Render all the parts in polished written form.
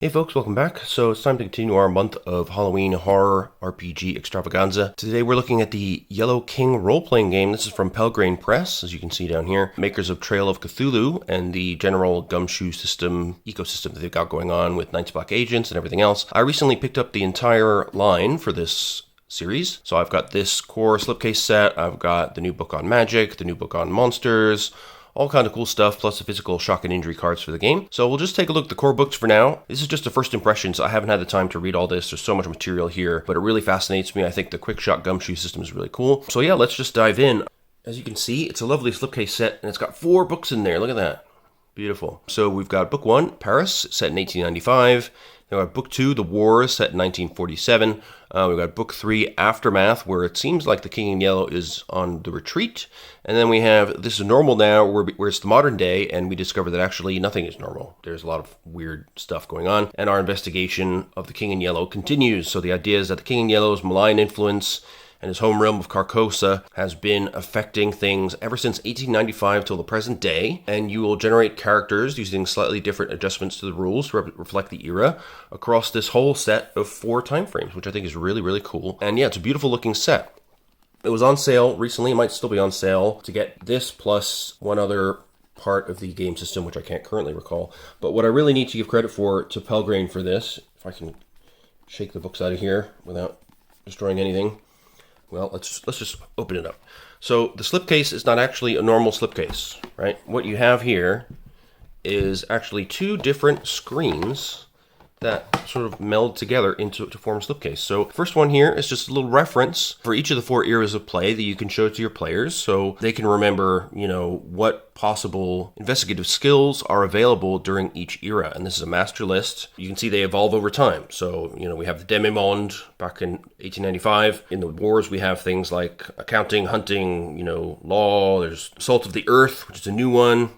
Hey folks, welcome back. So it's time to continue our month of Halloween horror RPG extravaganza. Today we're looking at the Yellow King role-playing game. This is from Pelgrane Press, as you can see down here. Makers of Trail of Cthulhu and the general gumshoe system, ecosystem that they've got going on with Night's Black Agents and everything else. I recently picked up the entire line for this series. So I've got this core slipcase set, I've got the new book on magic, the new book on monsters, all kind of cool stuff, plus the physical shock and injury cards for the game. So we'll just take a look at the core books for now. This is just a first impression, so I haven't had the time to read all this. There's so much material here, but it really fascinates me. I think the QuickShock GUMSHOE system is really cool. So yeah, let's just dive in. As you can see, it's a lovely slipcase set, and it's got 4 books in there. Look at that. Beautiful. So we've got book 1, Paris, set in 1895. Then we've got book 2, The Wars, set in 1947. We've got book 3, Aftermath, where it seems like the King in Yellow is on the retreat. And then we have This is Normal Now, where it's the modern day, and we discover that actually nothing is normal. There's a lot of weird stuff going on. And our investigation of the King in Yellow continues. So the idea is that the King in Yellow's malign influence and his home realm of Carcosa has been affecting things ever since 1895 till the present day, and you will generate characters using slightly different adjustments to the rules to reflect the era across this whole set of 4 time frames, which I think is really, really cool. And yeah, it's a beautiful looking set. It was on sale recently, it might still be on sale, to get this plus one other part of the game system, which I can't currently recall. But what I really need to give credit to Pelgrane for this, if I can shake the books out of here without destroying anything. Well, let's just open it up. So the slipcase is not actually a normal slipcase, right? What you have here is actually 2 different screens that sort of meld together to form a slipcase. So first one here is just a little reference for each of the 4 eras of play that you can show to your players so they can remember, what possible investigative skills are available during each era. And this is a master list. You can see they evolve over time. So, we have the demi-monde back in 1895. In the wars, we have things like accounting, hunting, law. There's Assault of the Earth, which is a new one.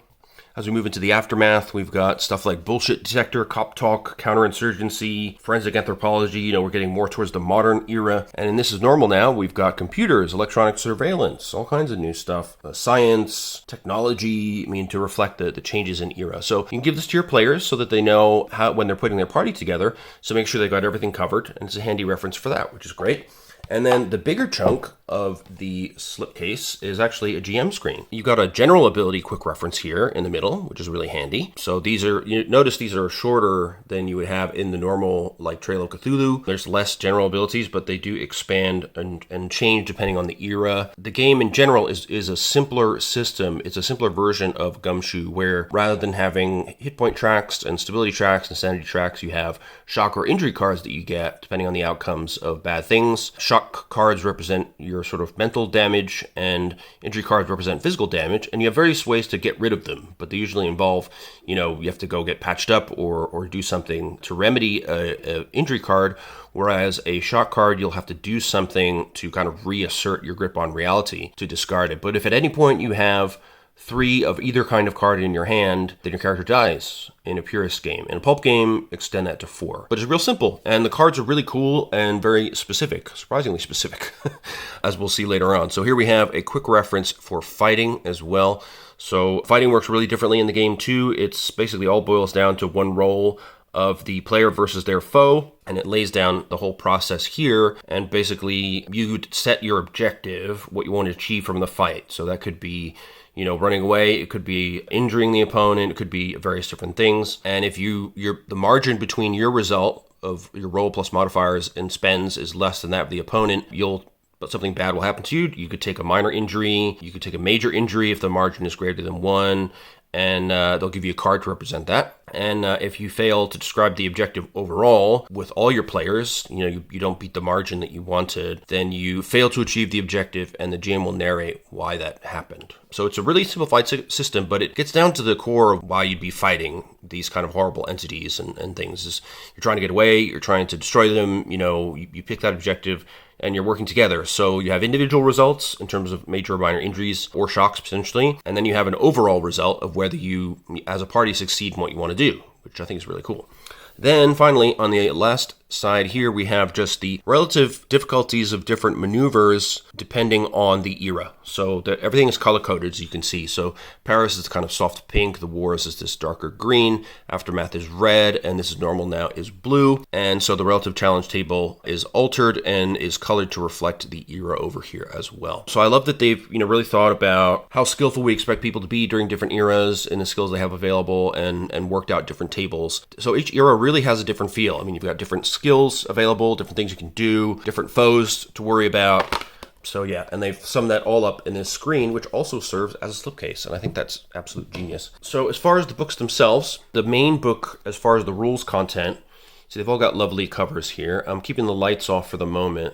As we move into the aftermath, we've got stuff like bullshit detector, cop talk, counterinsurgency, forensic anthropology. We're getting more towards the modern era. And in This is Normal Now, we've got computers, electronic surveillance, all kinds of new stuff, science, technology, to reflect the changes in era. So you can give this to your players so that they know how, when they're putting their party together, so make sure they've got everything covered. And it's a handy reference for that, which is great. And then the bigger chunk of the slipcase is actually a GM screen. You've got a general ability quick reference here in the middle, which is really handy. So these are, notice these are shorter than you would have in the normal, like Trail of Cthulhu. There's less general abilities, but they do expand and change depending on the era. The game in general is a simpler system. It's a simpler version of Gumshoe, where rather than having hit point tracks and stability tracks and sanity tracks, you have shock or injury cards that you get depending on the outcomes of bad things. Shock cards represent your sort of mental damage, and injury cards represent physical damage, and you have various ways to get rid of them, but they usually involve, you have to go get patched up or do something to remedy a injury card, whereas a shock card, you'll have to do something to kind of reassert your grip on reality to discard it. But if at any point you have 3 of either kind of card in your hand, then your character dies in a purist game. In a pulp game, extend that to 4. But it's real simple, and the cards are really cool and very specific, surprisingly specific, as we'll see later on. So here we have a quick reference for fighting as well. So fighting works really differently in the game too. It's basically all boils down to one roll of the player versus their foe, and it lays down the whole process here, and basically you set your objective, what you want to achieve from the fight. So that could be running away, it could be injuring the opponent, it could be various different things. And if the margin between your result of your roll plus modifiers and spends is less than that of the opponent, but something bad will happen to you. You could take a minor injury, you could take a major injury if the margin is greater than 1, and they'll give you a card to represent that. And if you fail to describe the objective overall with all your players, you don't beat the margin that you wanted, then you fail to achieve the objective, and the GM will narrate why that happened. So it's a really simplified system, but it gets down to the core of why you'd be fighting these kind of horrible entities and things. Is you're trying to get away, you're trying to destroy them, you pick that objective, and you're working together. So you have individual results in terms of major or minor injuries or shocks potentially, and then you have an overall result of whether you, as a party, succeed in what you want to do, which I think is really cool. Then finally, on the last side here we have just the relative difficulties of different maneuvers depending on the era. So everything is color-coded, as you can see. So Paris is kind of soft pink, the Wars is this darker green, Aftermath is red, and this is normal now is blue. And so the relative challenge table is altered and is colored to reflect the era over here as well. So I love that they've really thought about how skillful we expect people to be during different eras and the skills they have available, and worked out different tables. So each era really has a different feel. I mean, you've got different skills available, different things you can do, different foes to worry about. So yeah, and they've summed that all up in this screen, which also serves as a slipcase, and I think that's absolute genius. So as far as the books themselves, the main book, as far as the rules content, so they've all got lovely covers here. I'm keeping the lights off for the moment,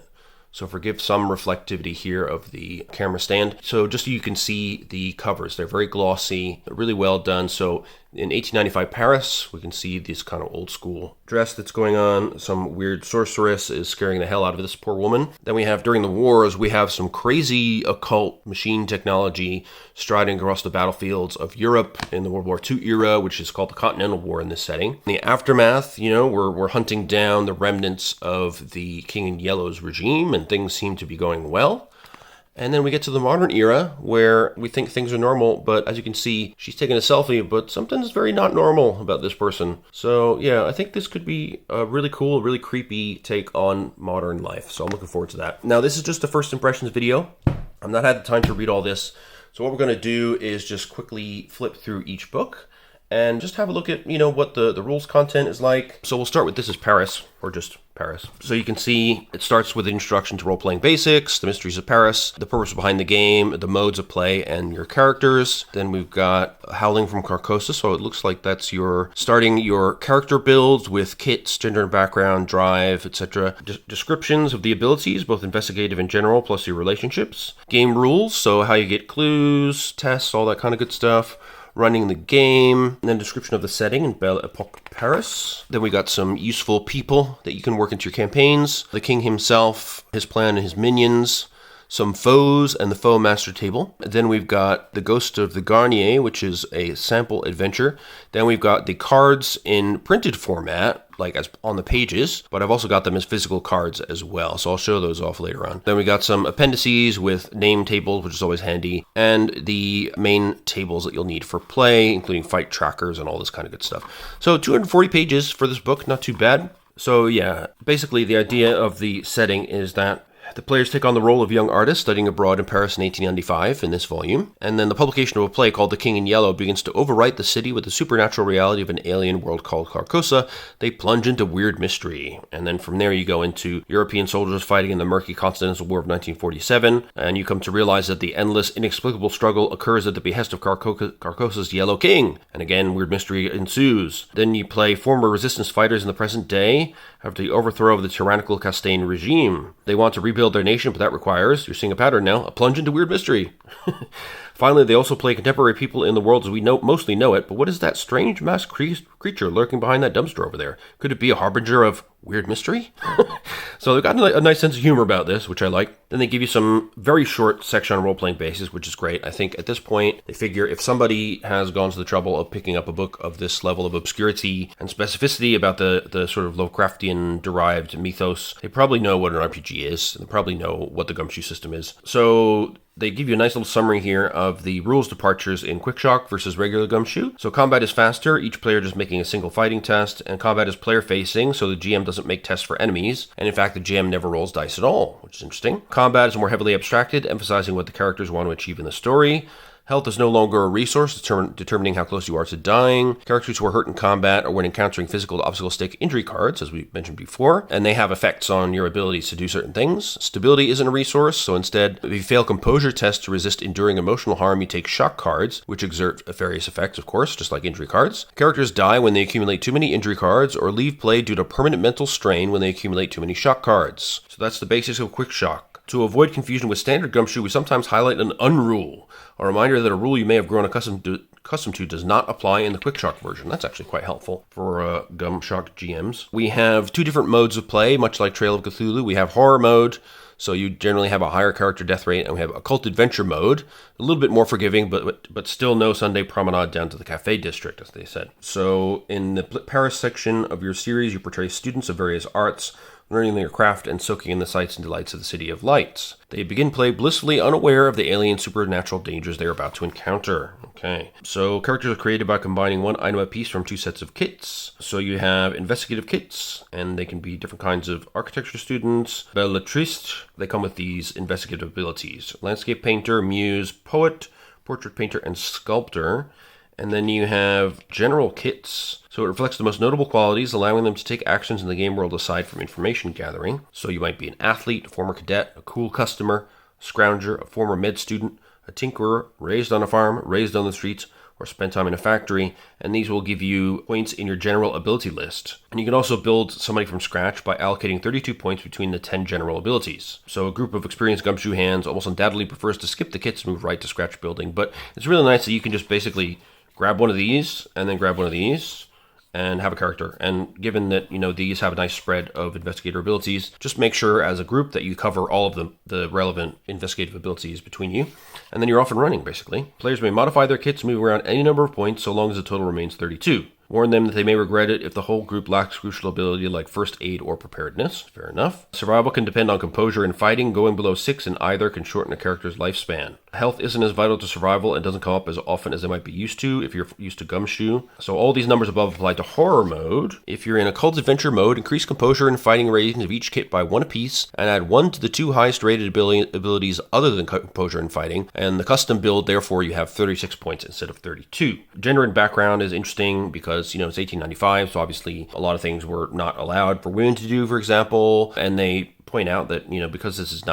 so forgive some reflectivity here of the camera stand. So just so you can see the covers, they're very glossy, really well done. So in 1895 Paris, we can see this kind of old school dress that's going on. Some weird sorceress is scaring the hell out of this poor woman. Then we have, during the wars, we have some crazy occult machine technology striding across the battlefields of Europe in the World War II era, which is called the Continental War in this setting. In the aftermath, we're hunting down the remnants of the King in Yellow's regime, and things seem to be going well. And then we get to the modern era where we think things are normal, but as you can see, she's taking a selfie, but something's very not normal about this person. So yeah, I think this could be a really cool, really creepy take on modern life. So I'm looking forward to that. Now, this is just a first impressions video. I've not had the time to read all this. So what we're going to do is just quickly flip through each book and just have a look at, what the rules content is like. So we'll start with This is Paris, or just Paris. So you can see it starts with an introduction to role-playing basics, the mysteries of Paris, the purpose behind the game, the modes of play, and your characters. Then we've got Howling from Carcosa, so it looks like that's starting your character builds with kits, gender and background, drive, etc. Descriptions of the abilities, both investigative and general, plus your relationships. Game rules, so how you get clues, tests, all that kind of good stuff. Running the game, and then description of the setting in Belle Epoque Paris. Then we got some useful people that you can work into your campaigns. The king himself, his plan and his minions, some foes, and the foe master table. Then we've got the Ghost of the Garnier, which is a sample adventure. Then we've got the cards in printed format, like as on the pages, but I've also got them as physical cards as well, so I'll show those off later on. Then we got some appendices with name tables, which is always handy, and the main tables that you'll need for play, including fight trackers and all this kind of good stuff. So 240 pages for this book, not too bad. So yeah, basically the idea of the setting is that the players take on the role of young artists studying abroad in Paris in 1895 in this volume, and then the publication of a play called The King in Yellow begins to overwrite the city with the supernatural reality of an alien world called Carcosa. They plunge into weird mystery, and then from there you go into European soldiers fighting in the murky Continental War of 1947, and you come to realize that the endless, inexplicable struggle occurs at the behest of Carcosa's Yellow King, and again, weird mystery ensues. Then you play former resistance fighters in the present day after the overthrow of the tyrannical Castaigne regime. They want to rebuild their nation, but that requires, you're seeing a pattern now, a plunge into weird mystery. Finally, they also play contemporary people in the world as we mostly know it, but what is that strange masked creature lurking behind that dumpster over there? Could it be a harbinger of weird mystery? So they've got a nice sense of humor about this, which I like. Then they give you some very short section on role-playing basis, which is great. I think at this point, they figure if somebody has gone to the trouble of picking up a book of this level of obscurity and specificity about the sort of Lovecraftian-derived mythos, they probably know what an RPG is, and they probably know what the Gumshoe system is. So they give you a nice little summary here of the rules departures in QuickShock versus regular Gumshoe. So combat is faster, each player just making a single fighting test, and combat is player-facing, so the GM doesn't make tests for enemies, and in fact the GM never rolls dice at all, which is interesting. Combat is more heavily abstracted, emphasizing what the characters want to achieve in the story. Health is no longer a resource, determining how close you are to dying. Characters who are hurt in combat or when encountering physical obstacles take injury cards, as we mentioned before, and they have effects on your abilities to do certain things. Stability isn't a resource, so instead, if you fail composure tests to resist enduring emotional harm, you take shock cards, which exert various effects, of course, just like injury cards. Characters die when they accumulate too many injury cards or leave play due to permanent mental strain when they accumulate too many shock cards. So that's the basics of QuickShock. To avoid confusion with standard Gumshoe, we sometimes highlight an unrule, a reminder that a rule you may have grown accustomed accustomed to does not apply in the QuickShock version. That's actually quite helpful for GUMSHOE GMs. We have 2 different modes of play, much like Trail of Cthulhu. We have horror mode, so you generally have a higher character death rate, and we have occult adventure mode, a little bit more forgiving, but still no Sunday promenade down to the cafe district, as they said. So in the Paris section of your series, you portray students of various arts, learning their craft and soaking in the sights and delights of the City of Lights. They begin play blissfully unaware of the alien supernatural dangers they are about to encounter. Okay, so characters are created by combining 1 item apiece from 2 sets of kits. So you have investigative kits, and they can be different kinds of architecture students. Bellatriste, they come with these investigative abilities. Landscape painter, muse, poet, portrait painter, and sculptor. And then you have general kits. So it reflects the most notable qualities, allowing them to take actions in the game world aside from information gathering. So you might be an athlete, a former cadet, a cool customer, a scrounger, a former med student, a tinkerer, raised on a farm, raised on the streets, or spent time in a factory, and these will give you points in your general ability list. And you can also build somebody from scratch by allocating 32 points between the 10 general abilities. So a group of experienced gumshoe hands almost undoubtedly prefers to skip the kits and move right to scratch building, but it's really nice that you can just basically grab one of these, and then grab one of these, and have a character. And given that, these have a nice spread of investigator abilities, just make sure as a group that you cover all of the relevant investigative abilities between you, and then you're off and running, basically. Players may modify their kits, move around any number of points, so long as the total remains 32. Warn them that they may regret it if the whole group lacks crucial ability like first aid or preparedness. Fair enough. Survival can depend on composure and fighting. Going below 6 in either can shorten a character's lifespan. Health isn't as vital to survival and doesn't come up as often as they might be used to if you're used to gumshoe. So all these numbers above apply to horror mode. If you're in occult adventure mode, increase composure and fighting ratings of each kit by 1 apiece, and add 1 to the 2 highest rated abilities other than composure and fighting. And the custom build, therefore, you have 36 points instead of 32. Gender and background is interesting because, it's 1895, so obviously a lot of things were not allowed for women to do, for example, and they point out that, because this is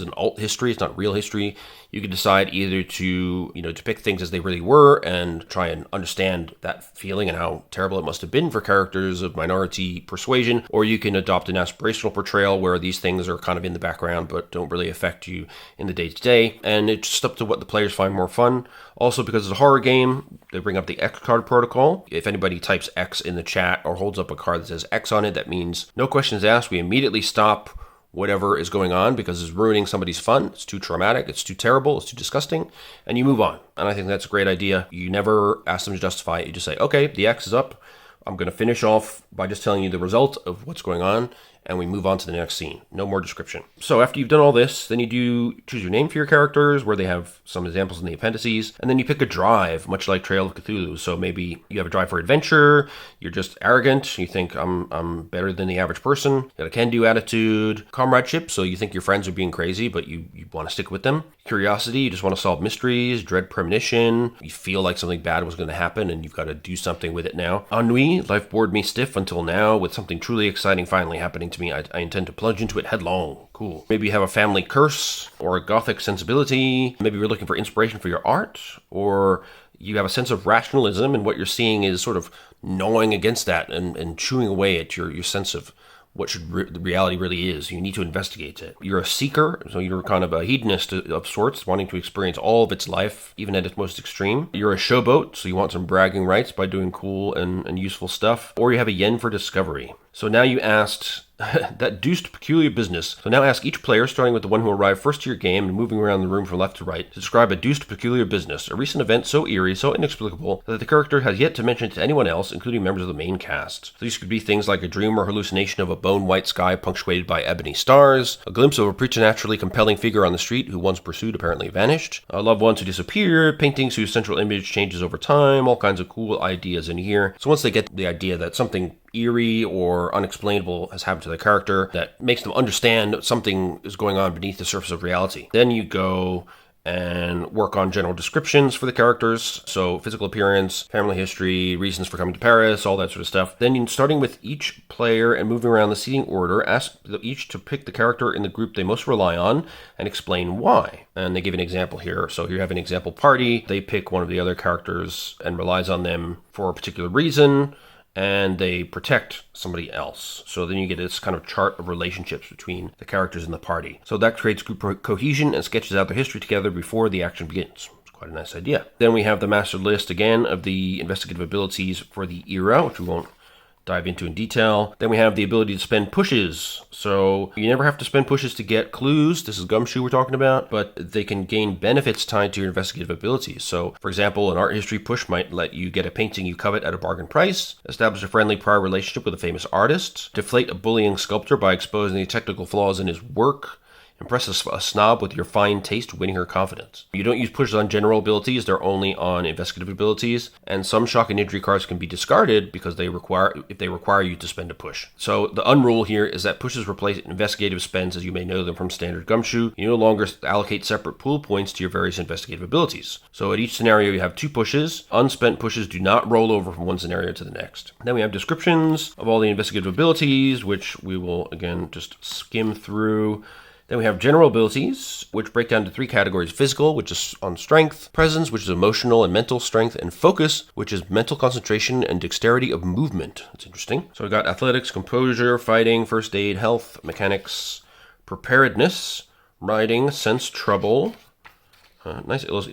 an alt history, it's not real history, you can decide either to, depict things as they really were and try and understand that feeling and how terrible it must have been for characters of minority persuasion, or you can adopt an aspirational portrayal where these things are kind of in the background but don't really affect you in the day-to-day, and it's just up to what the players find more fun. Also, because it's a horror game, they bring up the X card protocol. If anybody types X in the chat or holds up a card that says X on it, that means no questions asked. We immediately stop whatever is going on because it's ruining somebody's fun. It's too traumatic, it's too terrible, it's too disgusting, and you move on. And I think that's a great idea. You never ask them to justify it. You just say, okay, the X is up. I'm going to finish off by just telling you the result of what's going on, and we move on to the next scene. No more description. So after you've done all this, then you do choose your name for your characters, where they have some examples in the appendices, and then you pick a drive, much like Trail of Cthulhu. So maybe you have a drive for adventure, you're just arrogant, you think I'm better than the average person, you got a can-do attitude, comradeship, so you think your friends are being crazy, but you want to stick with them. Curiosity, you just want to solve mysteries. Dread premonition, you feel like something bad was going to happen and you've got to do something with it now. Ennui, life bored me stiff until now. With something truly exciting finally happening to me, I intend to plunge into it headlong. Cool. Maybe you have a family curse or a gothic sensibility. Maybe you're looking for inspiration for your art, or you have a sense of rationalism and what you're seeing is sort of gnawing against that and chewing away at your sense of what the reality really is. You need to investigate it. You're a seeker, so you're kind of a hedonist of sorts, wanting to experience all of its life, even at its most extreme. You're a showboat, so you want some bragging rights by doing cool and useful stuff. Or you have a yen for discovery. So now you asked that deuced peculiar business. So now ask each player, starting with the one who arrived first to your game and moving around the room from left to right, to describe a deuced peculiar business, a recent event so eerie, so inexplicable, that the character has yet to mention it to anyone else, including members of the main cast. So these could be things like a dream or hallucination of a bone-white sky punctuated by ebony stars, a glimpse of a preternaturally compelling figure on the street who once pursued apparently vanished, loved ones who disappeared, paintings whose central image changes over time, all kinds of cool ideas in here. So once they get the idea that something eerie or unexplainable has happened to the character that makes them understand something is going on beneath the surface of reality, then you go and work on general descriptions for the characters. So physical appearance, family history, reasons for coming to Paris, all that sort of stuff. Then starting with each player and moving around the seating order, ask each to pick the character in the group they most rely on and explain why. And they give an example here. So here you have an example party. They pick one of the other characters and relies on them for a particular reason, and they protect somebody else. So then you get this kind of chart of relationships between the characters in the party. So that creates group cohesion and sketches out their history together before the action begins. It's Quite a nice idea. Then we have the master list again of the investigative abilities for the era, which we won't dive into in detail. Then we have the ability to spend pushes. So you never have to spend pushes to get clues. This is Gumshoe we're talking about, but they can gain benefits tied to your investigative abilities. So for example, an art history push might let you get a painting you covet at a bargain price, establish a friendly prior relationship with a famous artist, deflate a bullying sculptor by exposing the technical flaws in his work, impress a snob with your fine taste, winning her confidence. You don't use pushes on general abilities, they're only on investigative abilities, and some shock and injury cards can be discarded because if they require you to spend a push. So the unrule here is that pushes replace investigative spends as you may know them from standard Gumshoe. You no longer allocate separate pool points to your various investigative abilities. So at each scenario you have 2 pushes. Unspent pushes do not roll over from one scenario to the next. Then we have descriptions of all the investigative abilities, which we will again just skim through. Then we have general abilities, which break down to 3 categories: physical, which is on strength; presence, which is emotional and mental strength; and focus, which is mental concentration and dexterity of movement. That's interesting. So we've got athletics, composure, fighting, first aid, health, mechanics, preparedness, riding, sense trouble.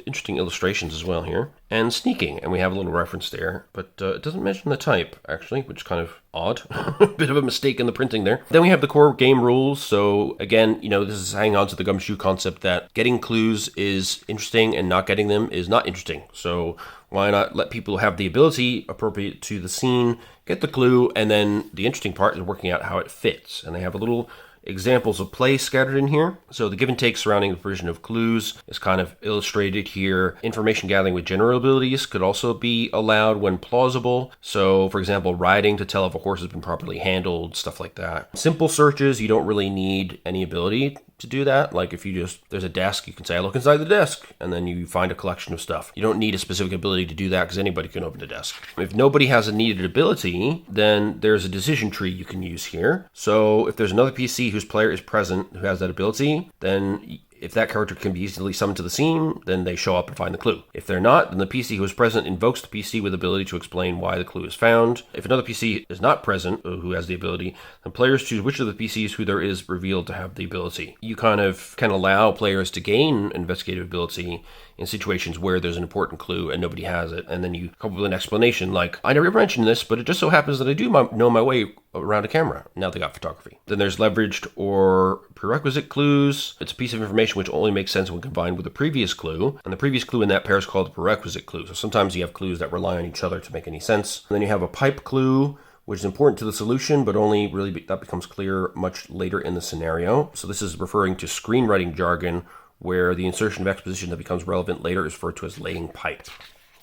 Interesting illustrations as well here. And sneaking, and we have a little reference there, but it doesn't mention the type, actually, which is kind of odd. A bit of a mistake in the printing there. Then we have the core game rules. So again, this is hanging on to the Gumshoe concept that getting clues is interesting and not getting them is not interesting. So why not let people have the ability appropriate to the scene, get the clue, and then the interesting part is working out how it fits. And they have a little examples of play scattered in here. So the give and take surrounding the provision of clues is kind of illustrated here. Information gathering with general abilities could also be allowed when plausible. So for example, riding to tell if a horse has been properly handled, stuff like that. Simple searches, you don't really need any ability to do that. Like if there's a desk, you can say, I look inside the desk, and then you find a collection of stuff. You don't need a specific ability to do that because anybody can open the desk. If nobody has a needed ability, then there's a decision tree you can use here. So if there's another PC whose player is present who has that ability, then if that character can be easily summoned to the scene, then they show up and find the clue. If they're not, then the PC who is present invokes the PC with the ability to explain why the clue is found. If another PC is not present, who has the ability, then players choose which of the PCs who there is revealed to have the ability. You kind of can allow players to gain investigative ability in situations where there's an important clue and nobody has it, and then you come up with an explanation like, I never mentioned this, but it just so happens that I do know my way around a camera. Now they got photography. Then there's leveraged or prerequisite clues. It's a piece of information which only makes sense when combined with a previous clue, and the previous clue in that pair is called a prerequisite clue. So sometimes you have clues that rely on each other to make any sense. And then you have a pipe clue, which is important to the solution, but only really that becomes clear much later in the scenario. So this is referring to screenwriting jargon, where the insertion of exposition that becomes relevant later is referred to as laying pipe.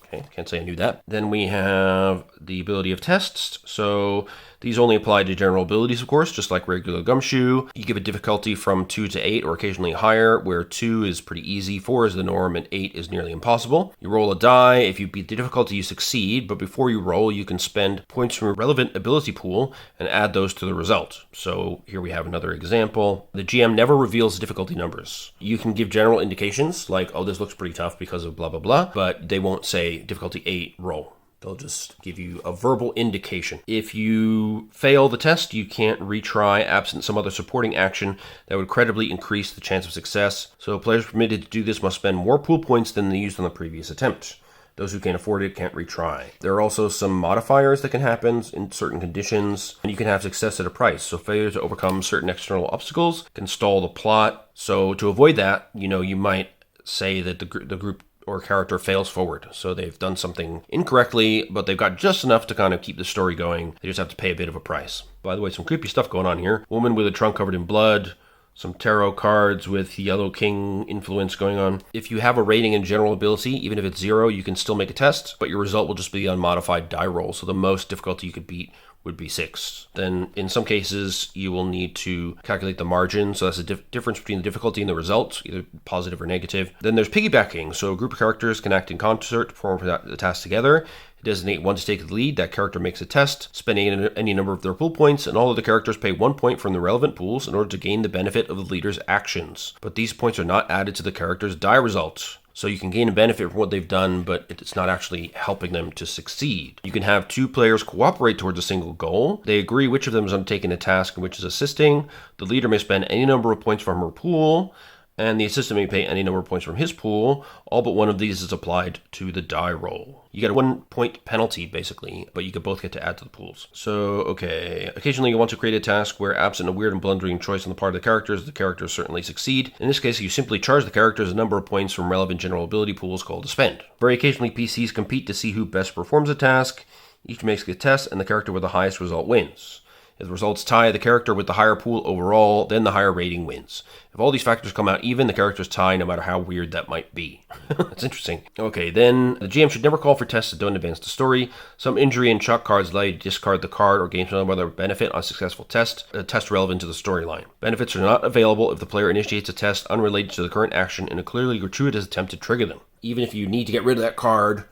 Okay, can't say I knew that. Then we have the ability of tests. So these only apply to general abilities, of course, just like regular Gumshoe. You give a difficulty from 2 to 8 or occasionally higher, where 2 is pretty easy, 4 is the norm, and 8 is nearly impossible. You roll a die. If you beat the difficulty, you succeed, but before you roll, you can spend points from a relevant ability pool and add those to the result. So here we have another example. The GM never reveals difficulty numbers. You can give general indications like, oh, this looks pretty tough because of blah, blah, blah, but they won't say difficulty 8, roll. They'll just give you a verbal indication. If you fail the test, you can't retry absent some other supporting action that would credibly increase the chance of success. So players permitted to do this must spend more pool points than they used on the previous attempt. Those who can't afford it can't retry. There are also some modifiers that can happen in certain conditions, and you can have success at a price. So failure to overcome certain external obstacles can stall the plot. So to avoid that, you might say that the group or character fails forward. So they've done something incorrectly, but they've got just enough to kind of keep the story going. They just have to pay a bit of a price. By the way, some creepy stuff going on here. Woman with a trunk covered in blood. Some tarot cards with Yellow King influence going on. If you have a rating in general ability, even if it's 0, you can still make a test, but your result will just be the unmodified die roll. So the most difficulty you could beat would be 6. Then in some cases, you will need to calculate the margin. So that's the difference between the difficulty and the result, either positive or negative. Then there's piggybacking. So a group of characters can act in concert to perform the task together. Designate one to take the lead. That character makes a test, spending any number of their pool points, and all of the characters pay 1 point from the relevant pools in order to gain the benefit of the leader's actions. But these points are not added to the character's die result. So you can gain a benefit from what they've done, but it's not actually helping them to succeed. You can have 2 players cooperate towards a single goal. They agree which of them is undertaking a task and which is assisting. The leader may spend any number of points from her pool, and the assistant may pay any number of points from his pool. All but one of these is applied to the die roll. You get a 1 point penalty, basically, but you could both get to add to the pools. So, okay. Occasionally you want to create a task where, absent a weird and blundering choice on the part of the characters certainly succeed. In this case, you simply charge the characters a number of points from relevant general ability pools called a spend. Very occasionally, PCs compete to see who best performs a task. Each makes a test, and the character with the highest result wins. If the results tie the character with the higher pool overall, then the higher rating wins. If all these factors come out even, the characters tie no matter how weird that might be. That's interesting. Okay, then the GM should never call for tests that don't advance the story. Some injury and shock cards allow you to discard the card or gain some other benefit on a successful test, a test relevant to the storyline. Benefits are not available if the player initiates a test unrelated to the current action in a clearly gratuitous attempt to trigger them. Even if you need to get rid of that card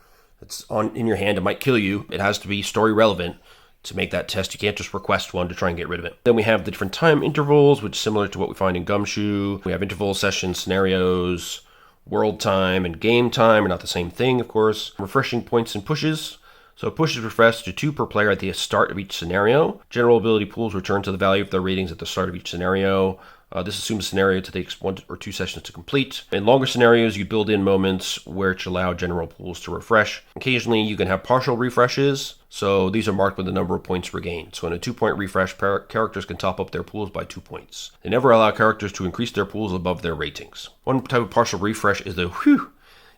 that's in your hand, it might kill you. It has to be story relevant to make that test. You can't just request one to try and get rid of it. Then we have the different time intervals, which is similar to what we find in Gumshoe. We have interval sessions, scenarios, world time, and game time are not the same thing, of course. Refreshing points and pushes. So pushes refresh to 2 per player at the start of each scenario. General ability pools return to the value of their ratings at the start of each scenario. This assumes a scenario to take 1 or 2 sessions to complete. In longer scenarios, you build in moments which allow general pools to refresh. Occasionally, you can have partial refreshes. So these are marked with the number of points regained. So in a 2-point refresh, characters can top up their pools by 2 points. They never allow characters to increase their pools above their ratings. One type of partial refresh is the whew.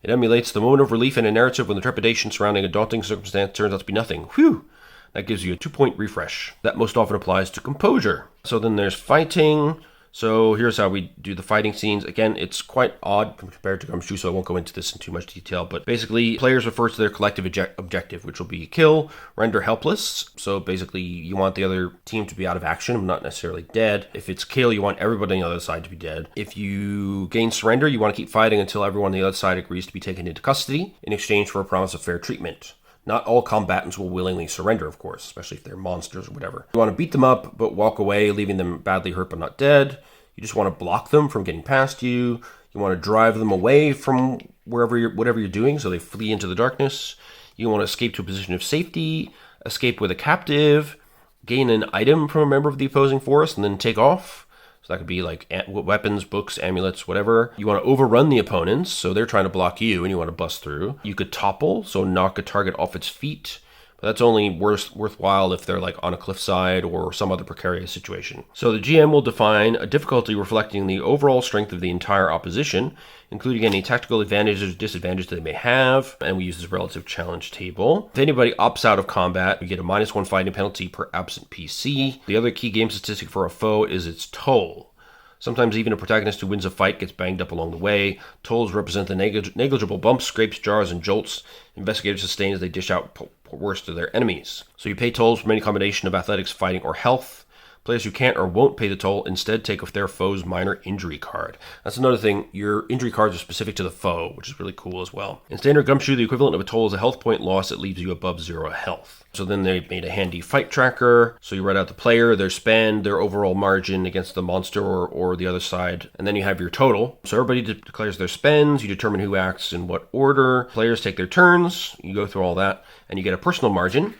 It emulates the moment of relief in a narrative when the trepidation surrounding a daunting circumstance turns out to be nothing. Whew! That gives you a 2-point refresh. That most often applies to composure. So then there's fighting. So here's how we do the fighting scenes. Again, it's quite odd compared to Gumshoe, so I won't go into this in too much detail. But basically, players refer to their collective objective, which will be kill, render helpless. So basically, you want the other team to be out of action, not necessarily dead. If it's kill, you want everybody on the other side to be dead. If you gain surrender, you want to keep fighting until everyone on the other side agrees to be taken into custody in exchange for a promise of fair treatment. Not all combatants will willingly surrender, of course, especially if they're monsters or whatever. You want to beat them up, but walk away, leaving them badly hurt but not dead. You just want to block them from getting past you. You want to drive them away from whatever you're doing, so they flee into the darkness. You want to escape to a position of safety, escape with a captive, gain an item from a member of the opposing force, and then take off. So that could be like weapons, books, amulets, whatever. You want to overrun the opponents, so they're trying to block you and you want to bust through. You could topple, so knock a target off its feet. But that's only worthwhile if they're like on a cliffside or some other precarious situation. So the GM will define a difficulty reflecting the overall strength of the entire opposition, including any tactical advantages or disadvantages they may have, and we use this relative challenge table. If anybody opts out of combat, you get a -1 fighting penalty per absent PC. The other key game statistic for a foe is its toll. Sometimes even a protagonist who wins a fight gets banged up along the way. Tolls represent the negligible bumps, scrapes, jars, and jolts investigators sustain as they dish out worse to their enemies. So you pay tolls from any combination of athletics, fighting, or health. Players who can't or won't pay the toll instead take off their foe's minor injury card. That's another thing. Your injury cards are specific to the foe, which is really cool as well. In standard Gumshoe, the equivalent of a toll is a health point loss that leaves you above 0 health. So then they made a handy fight tracker. So you write out the player, their spend, their overall margin against the monster or the other side. And then you have your total. So everybody declares their spends. You determine who acts in what order. Players take their turns. You go through all that. And you get a personal margin.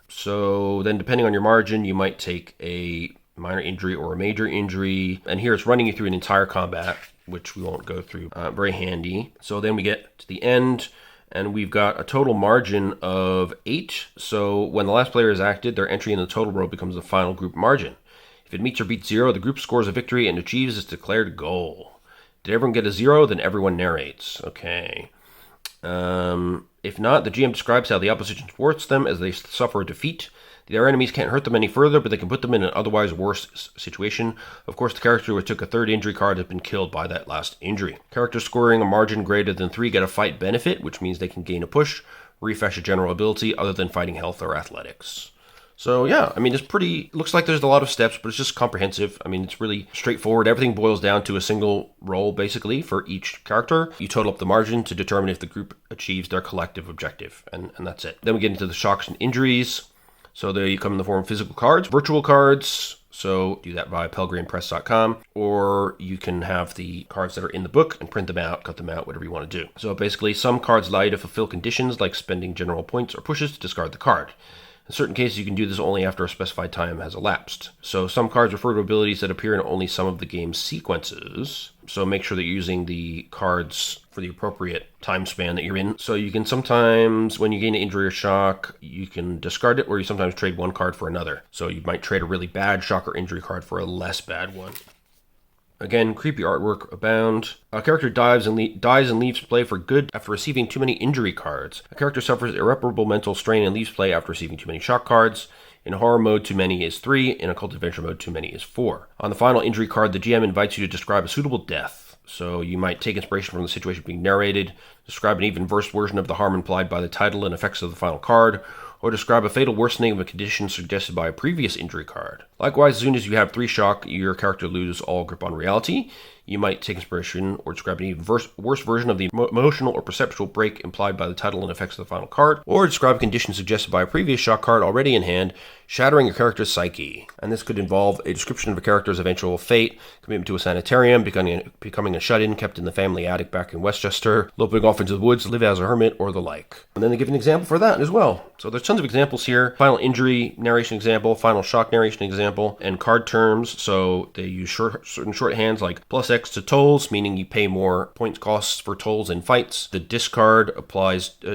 So then depending on your margin, you might take a minor injury or a major injury. And here it's running you through an entire combat, which we won't go through. Very handy. So then we get to the end, and we've got a total margin of 8. So when the last player is acted, their entry in the total row becomes the final group margin. If it meets or beats 0, the group scores a victory and achieves its declared goal. Did everyone get a 0? Then everyone narrates. Okay. If not, the GM describes how the opposition thwarts them as they suffer a defeat. Their enemies can't hurt them any further, but they can put them in an otherwise worse situation. Of course, the character who took a 3rd injury card has been killed by that last injury. Characters scoring a margin greater than 3 get a fight benefit, which means they can gain a push, refresh a general ability other than fighting, health, or athletics. So yeah, I mean, looks like there's a lot of steps, but it's just comprehensive. I mean, it's really straightforward. Everything boils down to a single roll, basically, for each character. You total up the margin to determine if the group achieves their collective objective, and that's it. Then we get into the shocks and injuries. So they come in the form of physical cards, virtual cards. So do that via pelgranepress.com, or you can have the cards that are in the book and print them out, cut them out, whatever you want to do. So basically, some cards allow you to fulfill conditions like spending general points or pushes to discard the card. In certain cases, you can do this only after a specified time has elapsed. So some cards refer to abilities that appear in only some of the game's sequences. So make sure that you're using the cards for the appropriate time span that you're in. So you can sometimes, when you gain an injury or shock, you can discard it, or you sometimes trade one card for another. So you might trade a really bad shock or injury card for a less bad one. Again, creepy artwork abound. A character dies and leaves play for good after receiving too many injury cards. A character suffers irreparable mental strain and leaves play after receiving too many shock cards. In horror mode, too many is 3. In occult adventure mode, too many is 4. On the final injury card, the GM invites you to describe a suitable death. So you might take inspiration from the situation being narrated, describe an even worse version of the harm implied by the title and effects of the final card, or describe a fatal worsening of a condition suggested by a previous injury card. Likewise, as soon as you have 3 shock, your character loses all grip on reality. You might take inspiration or describe an even worse version of the emotional or perceptual break implied by the title and effects of the final card, or describe a condition suggested by a previous shock card already in hand, shattering your character's psyche. And this could involve a description of a character's eventual fate, commitment to a sanitarium, becoming a shut-in kept in the family attic back in Westchester, loping off into the woods to live as a hermit, or the like. And then they give an example for that as well. So there's tons of examples here. Final injury narration example, final shock narration example, and card terms. So they use certain shorthands like plus X to tolls, meaning you pay more points costs for tolls in fights. The discard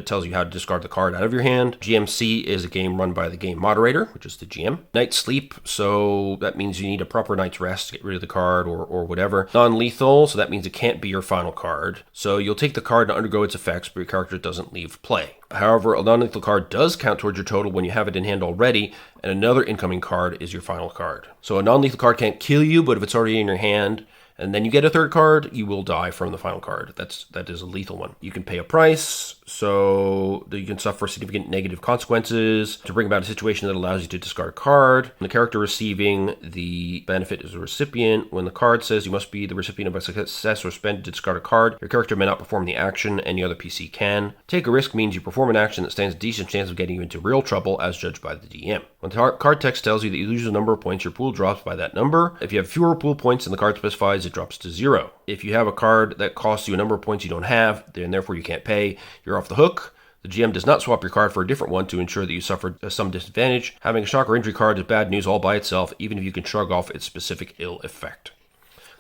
tells you how to discard the card out of your hand. GMC is a game run by the game moderator, which is the GM. Night's sleep, so that means you need a proper night's rest to get rid of the card or whatever. Non-lethal, so that means it can't be your final card. So you'll take the card to undergo its effects, but your character doesn't leave play. However, a non-lethal card does count towards your total when you have it in hand already, and another incoming card is your final card. So a non-lethal card can't kill you, but if it's already in your hand, and then you get a third card, you will die from the final card. That is a lethal one. You can pay a price, so that you can suffer significant negative consequences to bring about a situation that allows you to discard a card. The character receiving the benefit is a recipient. When the card says you must be the recipient of a success or spend to discard a card, your character may not perform the action, any other PC can. Take a risk means you perform an action that stands a decent chance of getting you into real trouble as judged by the DM. When the card text tells you that you lose a number of points, your pool drops by that number. If you have fewer pool points than the card specifies, it drops to 0. If you have a card that costs you a number of points you don't have, then therefore you can't pay, you're off the hook. The GM does not swap your card for a different one to ensure that you suffered some disadvantage. Having a shock or injury card is bad news all by itself, even if you can shrug off its specific ill effect.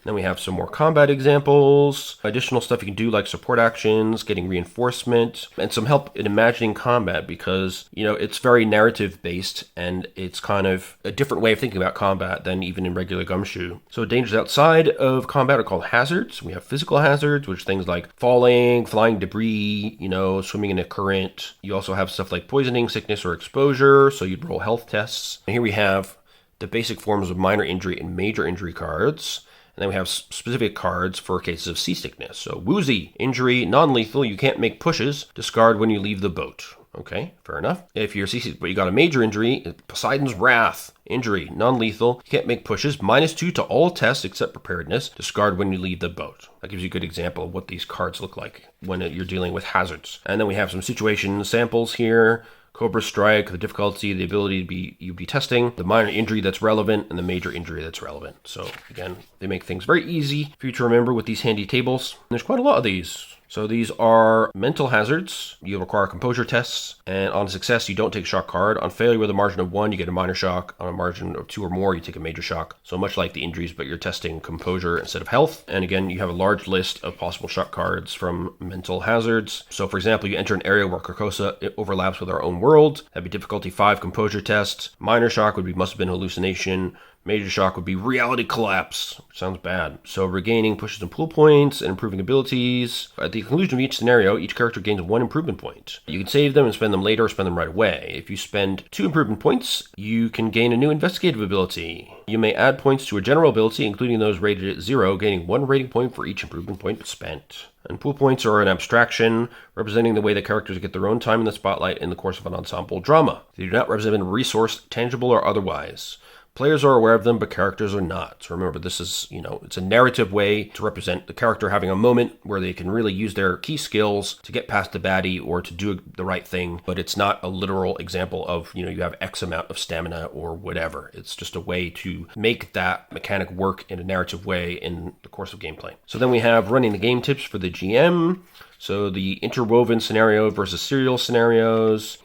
Then we have some more combat examples, additional stuff you can do like support actions, getting reinforcement, and some help in imagining combat because, it's very narrative based and it's kind of a different way of thinking about combat than even in regular Gumshoe. So dangers outside of combat are called hazards. We have physical hazards, which are things like falling, flying debris, swimming in a current. You also have stuff like poisoning, sickness, or exposure, so you'd roll health tests. And here we have the basic forms of minor injury and major injury cards. And then we have specific cards for cases of seasickness. So woozy, injury, non-lethal, you can't make pushes, discard when you leave the boat. Okay, fair enough. If you're seasick, but you got a major injury, Poseidon's Wrath, injury, non-lethal, you can't make pushes, -2 to all tests except preparedness, discard when you leave the boat. That gives you a good example of what these cards look like when you're dealing with hazards. And then we have some situation samples here. Cobra Strike, the difficulty, the ability you'd be testing, the minor injury that's relevant, and the major injury that's relevant. So again, they make things very easy for you to remember with these handy tables. And there's quite a lot of these. So these are mental hazards. You require composure tests, and on success, you don't take a shock card. On failure with a margin of 1, you get a minor shock. On a margin of 2 or more, you take a major shock. So much like the injuries, but you're testing composure instead of health. And again, you have a large list of possible shock cards from mental hazards. So for example, you enter an area where Carcosa overlaps with our own world. That'd be difficulty 5 composure test. Minor shock would be must have been hallucination. Major shock would be reality collapse. Sounds bad. So regaining pushes and pull points and improving abilities. At the conclusion of each scenario, each character gains 1 improvement point. You can save them and spend them later or spend them right away. If you spend 2 improvement points, you can gain a new investigative ability. You may add points to a general ability, including those rated at 0, gaining 1 rating point for each improvement point spent. And pool points are an abstraction representing the way that characters get their own time in the spotlight in the course of an ensemble drama. They do not represent a resource, tangible or otherwise. Players are aware of them, but characters are not. So remember, this is, it's a narrative way to represent the character having a moment where they can really use their key skills to get past the baddie or to do the right thing. But it's not a literal example of, you have X amount of stamina or whatever. It's just a way to make that mechanic work in a narrative way in the course of gameplay. So then we have running the game tips for the GM. So the interwoven scenario versus serial scenarios.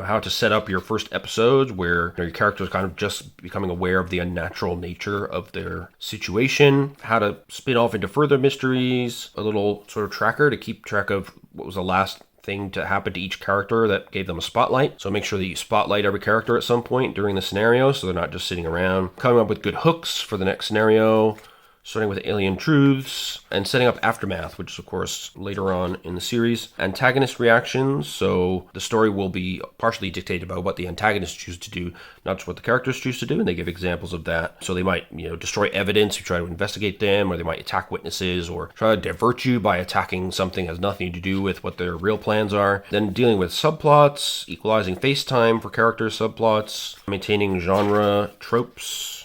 how to set up your first episodes where your character is kind of just becoming aware of the unnatural nature of their situation, how to spin off into further mysteries, a little sort of tracker to keep track of what was the last thing to happen to each character that gave them a spotlight. So make sure that you spotlight every character at some point during the scenario so they're not just sitting around. Coming up with good hooks for the next scenario, starting with alien truths, and setting up aftermath, which is of course later on in the series. Antagonist reactions, so the story will be partially dictated by what the antagonists choose to do, not just what the characters choose to do, and they give examples of that. So they might, destroy evidence, you try to investigate them, or they might attack witnesses, or try to divert you by attacking something that has nothing to do with what their real plans are. Then dealing with subplots, equalizing face time for character subplots, maintaining genre tropes.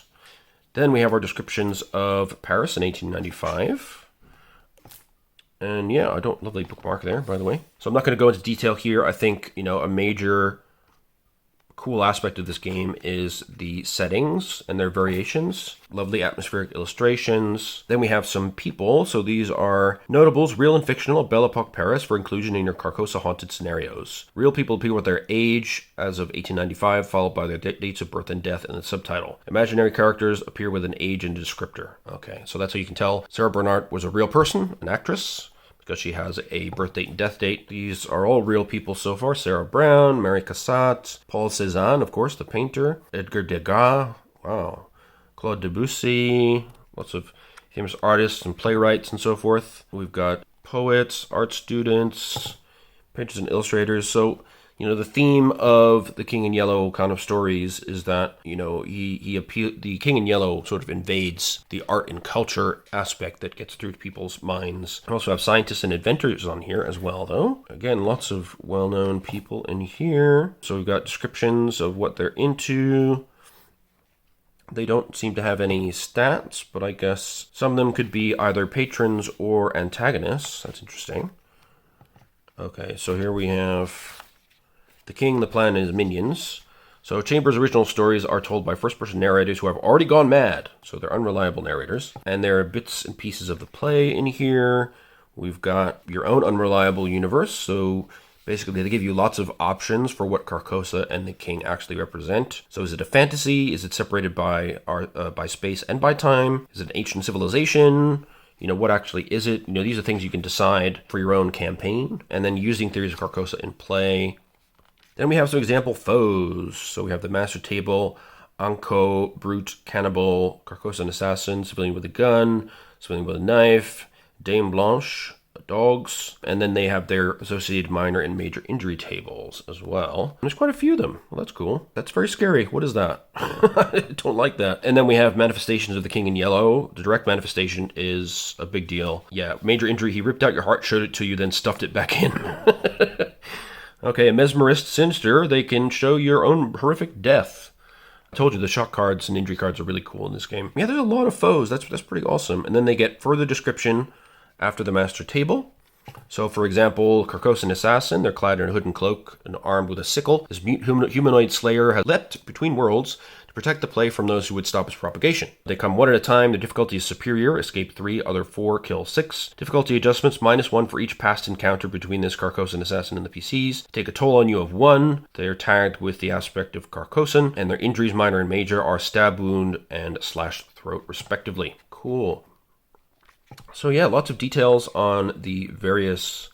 Then we have our descriptions of Paris in 1895. And yeah, lovely bookmark there, by the way. So I'm not going to go into detail here. I think, a major cool aspect of this game is the settings and their variations. Lovely atmospheric illustrations. Then we have some people. So these are notables, real and fictional, of Belle Epoque Paris for inclusion in your Carcosa haunted scenarios. Real people with their age as of 1895, followed by their dates of birth and death in the subtitle. Imaginary characters appear with an age and a descriptor. Okay, so that's how you can tell Sarah Bernhardt was a real person, an actress, because she has a birth date and death date. These are all real people so far. Sarah Brown, Mary Cassatt, Paul Cézanne, of course, the painter, Edgar Degas, wow, Claude Debussy, lots of famous artists and playwrights and so forth. We've got poets, art students, painters and illustrators. So, the theme of the King in Yellow kind of stories is that, the King in Yellow sort of invades the art and culture aspect that gets through to people's minds. We also have scientists and inventors on here as well, though. Again, lots of well-known people in here. So we've got descriptions of what they're into. They don't seem to have any stats, but I guess some of them could be either patrons or antagonists. That's interesting. Okay, so here we have the king, the plan, and his minions. So Chambers' original stories are told by first-person narrators who have already gone mad, so they're unreliable narrators. And there are bits and pieces of the play in here. We've got your own unreliable universe, so basically they give you lots of options for what Carcosa and the king actually represent. So is it a fantasy? Is it separated by space and by time? Is it an ancient civilization? What actually is it? These are things you can decide for your own campaign. And then using theories of Carcosa in play. Then we have some example foes. So we have the Master Table, Anko, Brute, Cannibal, Carcosan Assassin, Civilian with a Gun, Civilian with a Knife, Dame Blanche, Dogs, and then they have their associated minor and major injury tables as well. And there's quite a few of them. Well, that's cool. That's very scary. What is that? I don't like that. And then we have manifestations of the King in Yellow. The direct manifestation is a big deal. Yeah, major injury. He ripped out your heart, showed it to you, then stuffed it back in. Okay, a mesmerist, sinister. They can show your own horrific death. I told you the shock cards and injury cards are really cool in this game. Yeah, there's a lot of foes. That's pretty awesome. And then they get further description after the Master Table. So, for example, Carcosan Assassin, they're clad in a hood and cloak and armed with a sickle. This humanoid slayer has leapt between worlds to protect the play from those who would stop its propagation. They come one at a time. The difficulty is superior. Escape 3, other 4, kill 6. Difficulty adjustments, -1 for each past encounter between this Carcosan Assassin and the PCs. Take a toll on you of 1. They are tagged with the aspect of Carcosan, and their injuries, minor and major, are stab wound and slashed throat, respectively. Cool. So yeah, lots of details on the various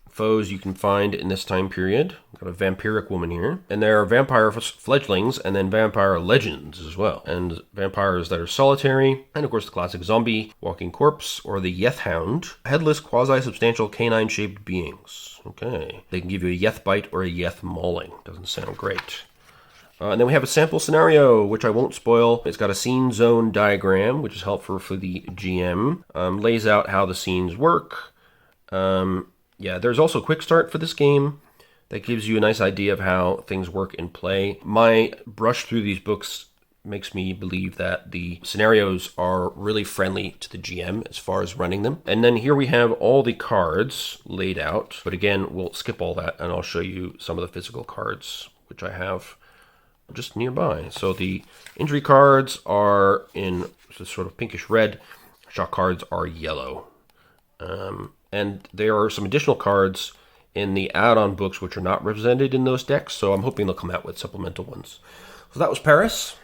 foes you can find in this time period. Got a vampiric woman here. And there are vampire fledglings and then vampire legends as well. And vampires that are solitary. And of course the classic zombie, walking corpse, or the Yeth Hound. Headless, quasi-substantial, canine-shaped beings. Okay. They can give you a Yeth bite or a Yeth mauling. Doesn't sound great. And then we have a sample scenario, which I won't spoil. It's got a scene zone diagram, which is helpful for the GM. Lays out how the scenes work. Yeah, there's also a quick start for this game that gives you a nice idea of how things work in play. My brush through these books makes me believe that the scenarios are really friendly to the GM as far as running them. And then here we have all the cards laid out. But again, we'll skip all that and I'll show you some of the physical cards, which I have just nearby. So the injury cards are in sort of pinkish red. Shock cards are yellow. And there are some additional cards in the add-on books, which are not represented in those decks, so I'm hoping they'll come out with supplemental ones. So that was Paris.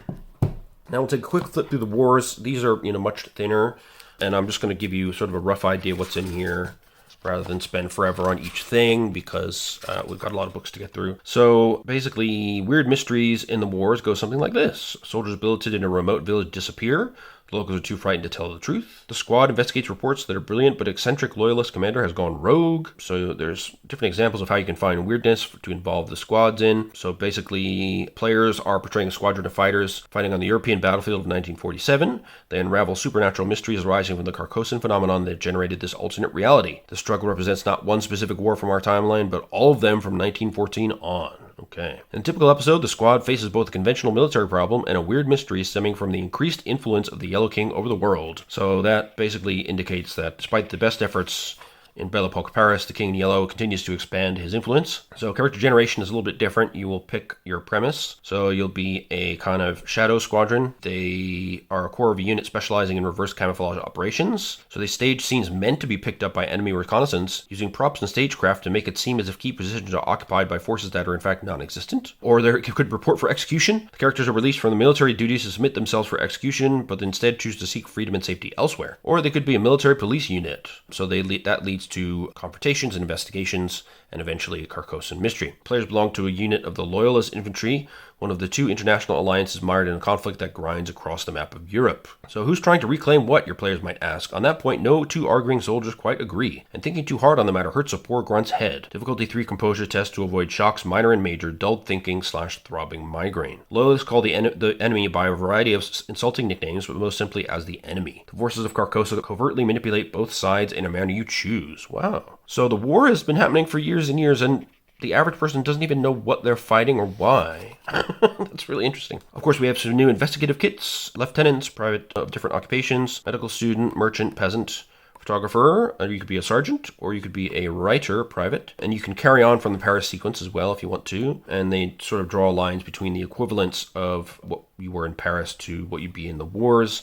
Now we'll take a quick flip through the wars. These are, much thinner, and I'm just going to give you sort of a rough idea what's in here, rather than spend forever on each thing, because we've got a lot of books to get through. So basically, weird mysteries in the wars go something like this. Soldiers billeted in a remote village disappear. The locals are too frightened to tell the truth. The squad investigates reports that a brilliant but eccentric loyalist commander has gone rogue. So there's different examples of how you can find weirdness to involve the squads in. So basically, players are portraying a squadron of fighters fighting on the European battlefield of 1947. They unravel supernatural mysteries arising from the Carcosan phenomenon that generated this alternate reality. The struggle represents not one specific war from our timeline, but all of them from 1914 on. Okay. In a typical episode, the squad faces both a conventional military problem and a weird mystery stemming from the increased influence of the Yellow King over the world. So that basically indicates that despite the best efforts in Belle Epoque Paris, the King in Yellow continues to expand his influence. So character generation is a little bit different. You will pick your premise. So you'll be a kind of shadow squadron. They are a core of a unit specializing in reverse camouflage operations. So they stage scenes meant to be picked up by enemy reconnaissance using props and stagecraft to make it seem as if key positions are occupied by forces that are in fact non-existent. Or they could report for execution. The characters are released from the military duties to submit themselves for execution, but instead choose to seek freedom and safety elsewhere. Or they could be a military police unit. So that leads to confrontations and investigations, and eventually a Carcosan mystery. Players belong to a unit of the Loyalist Infantry, one of the two international alliances mired in a conflict that grinds across the map of Europe. So who's trying to reclaim what, your players might ask? On that point, no two arguing soldiers quite agree, and thinking too hard on the matter hurts a poor grunt's head. Difficulty 3 composure test to avoid shocks minor and major, dulled thinking / throbbing migraine. Loyalists call the enemy by a variety of insulting nicknames, but most simply as the enemy. The forces of Carcosa covertly manipulate both sides in a manner you choose. Wow. So the war has been happening for years and years, and the average person doesn't even know what they're fighting or why. That's really interesting. Of course, we have some new investigative kits, lieutenants, private of different occupations, medical student, merchant, peasant, photographer, or you could be a sergeant, or you could be a writer, private, and you can carry on from the Paris sequence as well if you want to, and they sort of draw lines between the equivalents of what you were in Paris to what you'd be in the wars.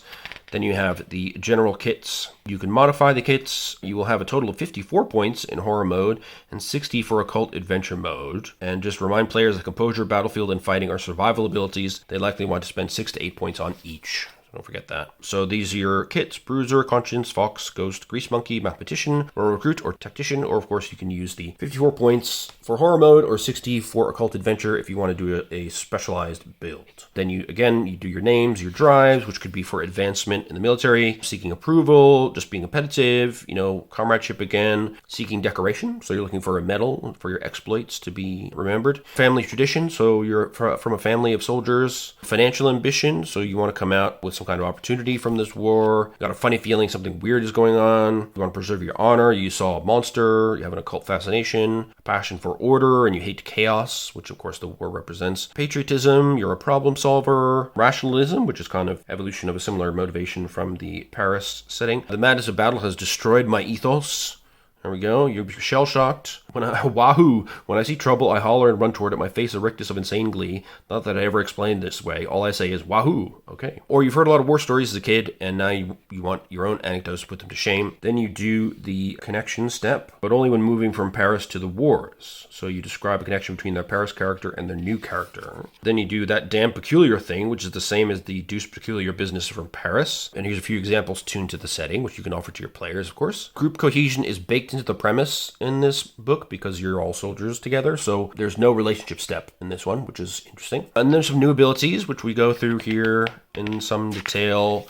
Then you have the general kits. You can modify the kits. You will have a total of 54 points in horror mode and 60 for occult adventure mode. And just remind players that composure, battlefield, and fighting are survival abilities. They likely want to spend 6 to 8 points on each. Don't forget that. So these are your kits: Bruiser, Conscience, Fox, Ghost, Grease Monkey, Mathematician, or Recruit, or Tactician, or of course you can use the 54 points for horror mode or 60 for occult adventure if you want to do a specialized build. Then you do your names, your drives, which could be for advancement in the military, seeking approval, just being competitive, comradeship again, seeking decoration, so you're looking for a medal for your exploits to be remembered. Family tradition, so you're from a family of soldiers. Financial ambition, so you want to come out with some kind of opportunity from this war. You got a funny feeling something weird is going on. You want to preserve your honor. You saw a monster. You have an occult fascination, a passion for order, and you hate chaos, which of course the war represents. Patriotism, you're a problem solver. Rationalism, which is kind of evolution of a similar motivation from the Paris setting. The madness of battle has destroyed my ethos. There we go. You're shell-shocked. Wahoo! When I see trouble, I holler and run toward it, my face a rictus of insane glee. Not that I ever explained this way. All I say is, wahoo! Okay. Or you've heard a lot of war stories as a kid, and now you want your own anecdotes to put them to shame. Then you do the connection step, but only when moving from Paris to the wars. So you describe a connection between their Paris character and their new character. Then you do that damn peculiar thing, which is the same as the deuce peculiar business from Paris. And here's a few examples tuned to the setting, which you can offer to your players, of course. Group cohesion is baked into the premise in this book because you're all soldiers together, so there's no relationship step in this one, which is interesting. And there's some new abilities, which we go through here in some detail.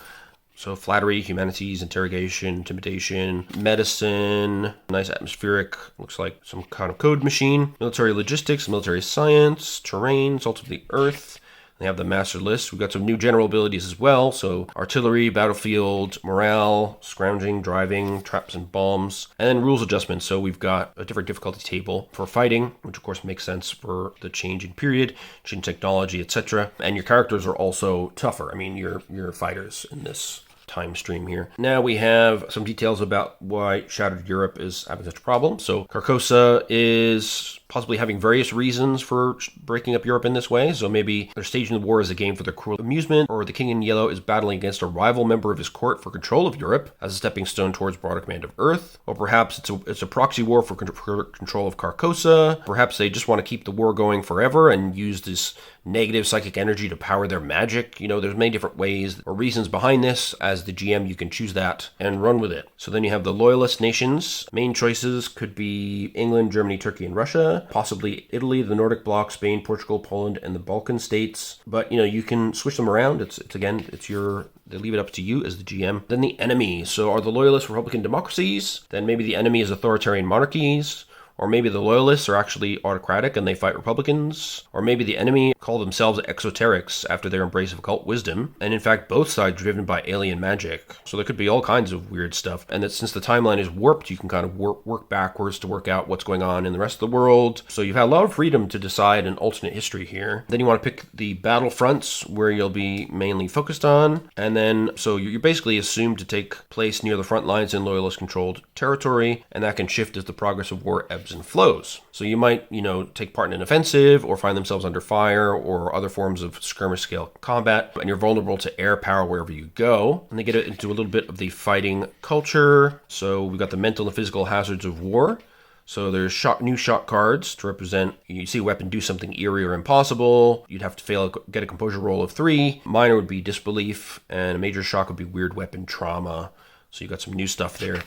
So flattery, humanities, interrogation, intimidation, medicine, nice atmospheric, looks like some kind of code machine, military logistics, military science, terrain, salt of the earth. They have the master list. We've got some new general abilities as well. So artillery, battlefield, morale, scrounging, driving, traps and bombs, and then rules adjustments. So we've got a different difficulty table for fighting, which of course makes sense for the change in period, change in technology, etc. And your characters are also tougher. I mean, you're fighters in this time stream here. Now we have some details about why Shattered Europe is having such a problem. So Carcosa is possibly having various reasons for breaking up Europe in this way. So maybe they're staging the war as a game for their cruel amusement, or the King in Yellow is battling against a rival member of his court for control of Europe as a stepping stone towards broader command of Earth. Or perhaps it's a proxy war for control of Carcosa. Perhaps they just want to keep the war going forever and use this negative psychic energy to power their magic. You know, there's many different ways or reasons behind this. As the GM, you can choose that and run with it. So then you have the loyalist nations. Main choices could be England, Germany, Turkey, and Russia. Possibly Italy, the Nordic bloc, Spain, Portugal, Poland, and the Balkan states. But, you know, you can switch them around. They leave it up to you as the GM. Then the enemy. So are the loyalists Republican democracies? Then maybe the enemy is authoritarian monarchies. Or maybe the loyalists are actually autocratic and they fight Republicans. Or maybe the enemy call themselves exoterics after their embrace of occult wisdom. And in fact, both sides driven by alien magic. So there could be all kinds of weird stuff. And that since the timeline is warped, you can kind of work backwards to work out what's going on in the rest of the world. So you've had a lot of freedom to decide an alternate history here. Then you want to pick the battle fronts where you'll be mainly focused on. And then, so you're basically assumed to take place near the front lines in loyalist-controlled territory. And that can shift as the progress of war ebbs and flows. So you might, take part in an offensive or find themselves under fire or other forms of skirmish scale combat, and you're vulnerable to air power wherever you go. And they get into a little bit of the fighting culture. So we've got the mental and physical hazards of war. So there's new shock cards to represent, you see a weapon do something eerie or impossible. You'd have to get a composure roll of 3. Minor would be disbelief, and a major shock would be weird weapon trauma. So you got some new stuff there,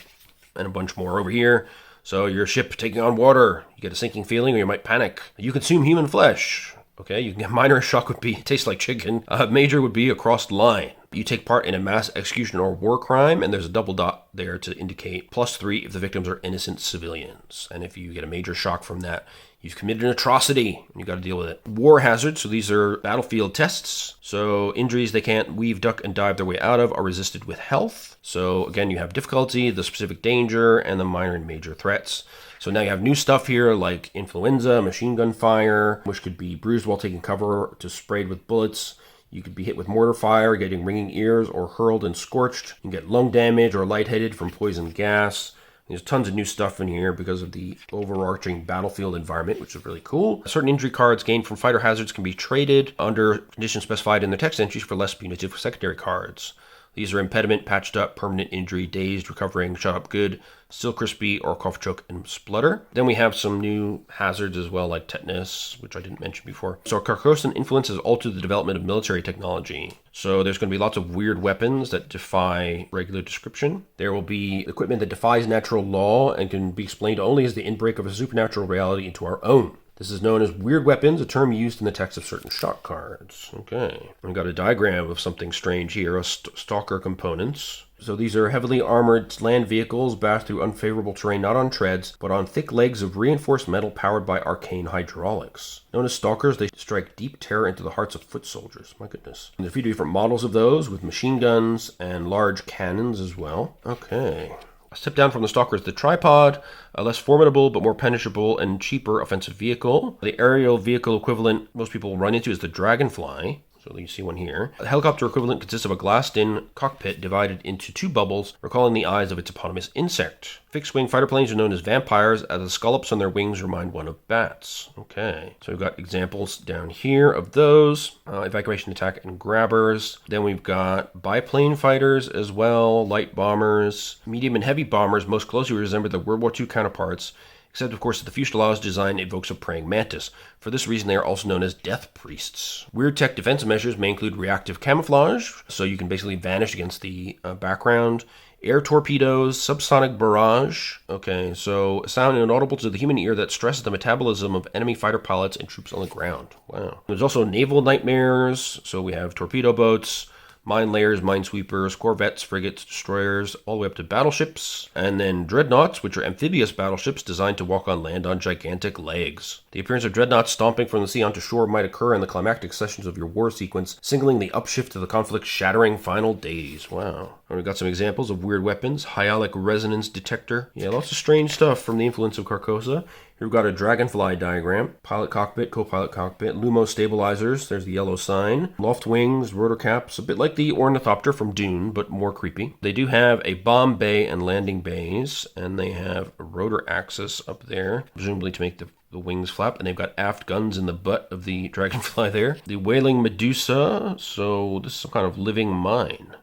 and a bunch more over here. So your ship taking on water, you get a sinking feeling or you might panic. You consume human flesh. Okay, you can get minor shock would be tastes like chicken. Major would be a crossed line. You take part in a mass execution or war crime, and there's a double dot there to indicate +3 if the victims are innocent civilians. And if you get a major shock from that, you've committed an atrocity, and you got to deal with it. War hazards, so these are battlefield tests. So injuries they can't weave, duck, and dive their way out of are resisted with health. So again, you have difficulty, the specific danger, and the minor and major threats. So now you have new stuff here like influenza, machine gun fire, which could be bruised while taking cover to sprayed with bullets. You could be hit with mortar fire, getting ringing ears, or hurled and scorched. You can get lung damage or lightheaded from poison gas. There's tons of new stuff in here because of the overarching battlefield environment, which is really cool. Certain injury cards gained from fighter hazards can be traded under conditions specified in their text entries for less punitive secondary cards. These are impediment, patched up, permanent injury, dazed, recovering, shut up good, still crispy, or cough, choke, and splutter. Then we have some new hazards as well, like tetanus, which I didn't mention before. So Carcosan influence has altered the development of military technology. So there's going to be lots of weird weapons that defy regular description. There will be equipment that defies natural law and can be explained only as the inbreak of a supernatural reality into our own. This is known as weird weapons, a term used in the text of certain shock cards. Okay. I've got a diagram of something strange here, stalker components. So these are heavily armored land vehicles bashed through unfavorable terrain, not on treads, but on thick legs of reinforced metal powered by arcane hydraulics. Known as stalkers, they strike deep terror into the hearts of foot soldiers. My goodness. And there are a few different models of those with machine guns and large cannons as well. Okay. A step down from the Stalker is the Tripod, a less formidable but more penetrable and cheaper offensive vehicle. The aerial vehicle equivalent most people run into is the Dragonfly. So you see one here. The helicopter equivalent consists of a glassed-in cockpit divided into 2 bubbles, recalling the eyes of its eponymous insect. Fixed-wing fighter planes are known as vampires, as the scallops on their wings remind one of bats. Okay, so we've got examples down here of those. Evacuation, attack, and grabbers. Then we've got biplane fighters as well, light bombers. Medium and heavy bombers most closely resemble their World War II counterparts, except, of course, that the fuselage design evokes a praying mantis. For this reason, they are also known as death priests. Weird tech defense measures may include reactive camouflage, so you can basically vanish against the background. Air torpedoes, subsonic barrage. Okay, so a sound inaudible to the human ear that stresses the metabolism of enemy fighter pilots and troops on the ground. Wow. There's also naval nightmares, so we have torpedo boats, mine layers, minesweepers, corvettes, frigates, destroyers, all the way up to battleships. And then dreadnoughts, which are amphibious battleships designed to walk on land on gigantic legs. The appearance of dreadnoughts stomping from the sea onto shore might occur in the climactic sessions of your war sequence, signaling the upshift to the conflict's shattering final days. Wow. And we've got some examples of weird weapons. Hyalic resonance detector. Yeah, lots of strange stuff from the influence of Carcosa. Here we've got a dragonfly diagram, pilot cockpit, co-pilot cockpit, Lumo stabilizers, there's the yellow sign, loft wings, rotor caps, a bit like the ornithopter from Dune, but more creepy. They do have a bomb bay and landing bays, and they have a rotor axis up there, presumably to make the wings flap, and they've got aft guns in the butt of the dragonfly there. The wailing Medusa, so this is some kind of living mine.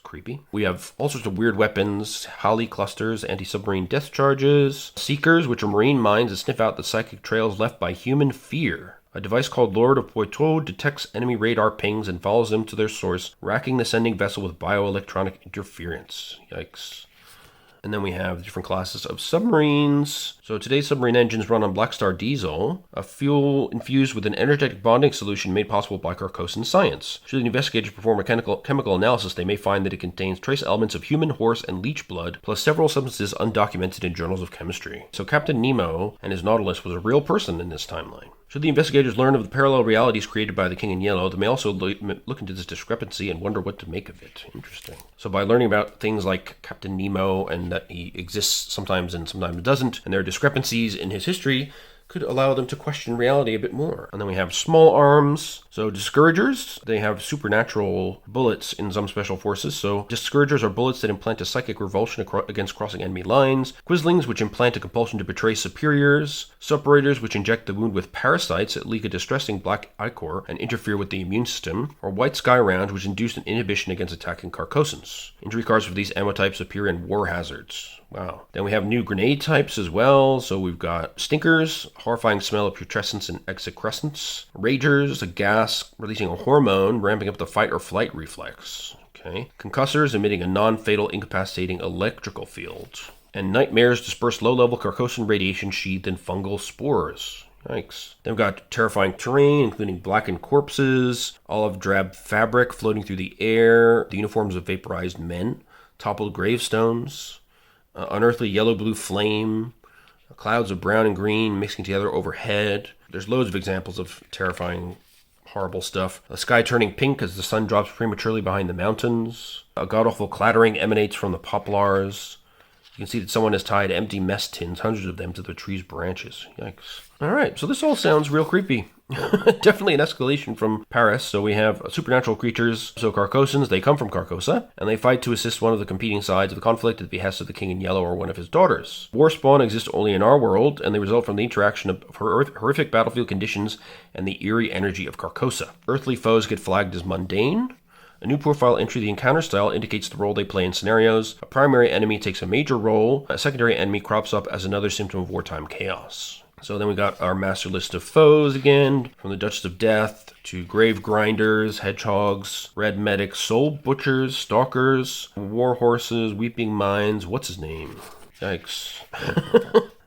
Creepy. We have all sorts of weird weapons, Holly clusters, anti-submarine death charges, seekers, which are marine mines that sniff out the psychic trails left by human fear. A device called Lord of Poitou detects enemy radar pings and follows them to their source, racking the sending vessel with bioelectronic interference. Yikes. And then we have different classes of submarines. So today's submarine engines run on Black Star diesel, a fuel infused with an energetic bonding solution made possible by Carcosan science. Should the investigators perform a chemical analysis, they may find that it contains trace elements of human, horse, and leech blood, plus several substances undocumented in journals of chemistry. So Captain Nemo and his Nautilus was a real person in this timeline. Should the investigators learn of the parallel realities created by the King in Yellow, they may also look into this discrepancy and wonder what to make of it. Interesting. So by learning about things like Captain Nemo and that he exists sometimes and sometimes doesn't, and there are discrepancies in his history, could allow them to question reality a bit more. And then we have small arms. So discouragers, they have supernatural bullets in some special forces. So discouragers are bullets that implant a psychic revulsion against crossing enemy lines. Quislings, which implant a compulsion to betray superiors. Suppurators, which inject the wound with parasites that leak a distressing black ichor and interfere with the immune system. Or white sky rounds, which induce an inhibition against attacking Carcossans. Injury cards for these ammo types appear in war hazards. Wow. Then we have new grenade types as well. So we've got stinkers, horrifying smell of putrescence and excrescence. Ragers, a gas releasing a hormone, ramping up the fight or flight reflex. Okay. Concussors, emitting a non-fatal incapacitating electrical field. And nightmares disperse low-level Carcossan radiation sheathed in fungal spores. Yikes. Then we've got terrifying terrain, including blackened corpses, olive drab fabric floating through the air, the uniforms of vaporized men, toppled gravestones, unearthly yellow-blue flame, clouds of brown and green mixing together overhead. There's loads of examples of terrifying, horrible stuff. The sky turning pink as the sun drops prematurely behind the mountains. A god-awful clattering emanates from the poplars. You can see that someone has tied empty mess tins, hundreds of them, to the tree's branches. Yikes. All right, so this all sounds real creepy. Definitely an escalation from Paris. So we have supernatural creatures. So Carcossans, they come from Carcosa, and they fight to assist one of the competing sides of the conflict at the behest of the King in Yellow or one of his daughters. War spawn exists only in our world, and they result from the interaction of horrific battlefield conditions and the eerie energy of Carcosa. Earthly foes get flagged as mundane. A new profile entry, the encounter style, indicates the role they play in scenarios. A primary enemy takes a major role. A secondary enemy crops up as another symptom of wartime chaos. So then we got our master list of foes again, from the Duchess of Death to grave grinders, hedgehogs, red medics, soul butchers, stalkers, war horses, weeping mines. What's his name? Yikes.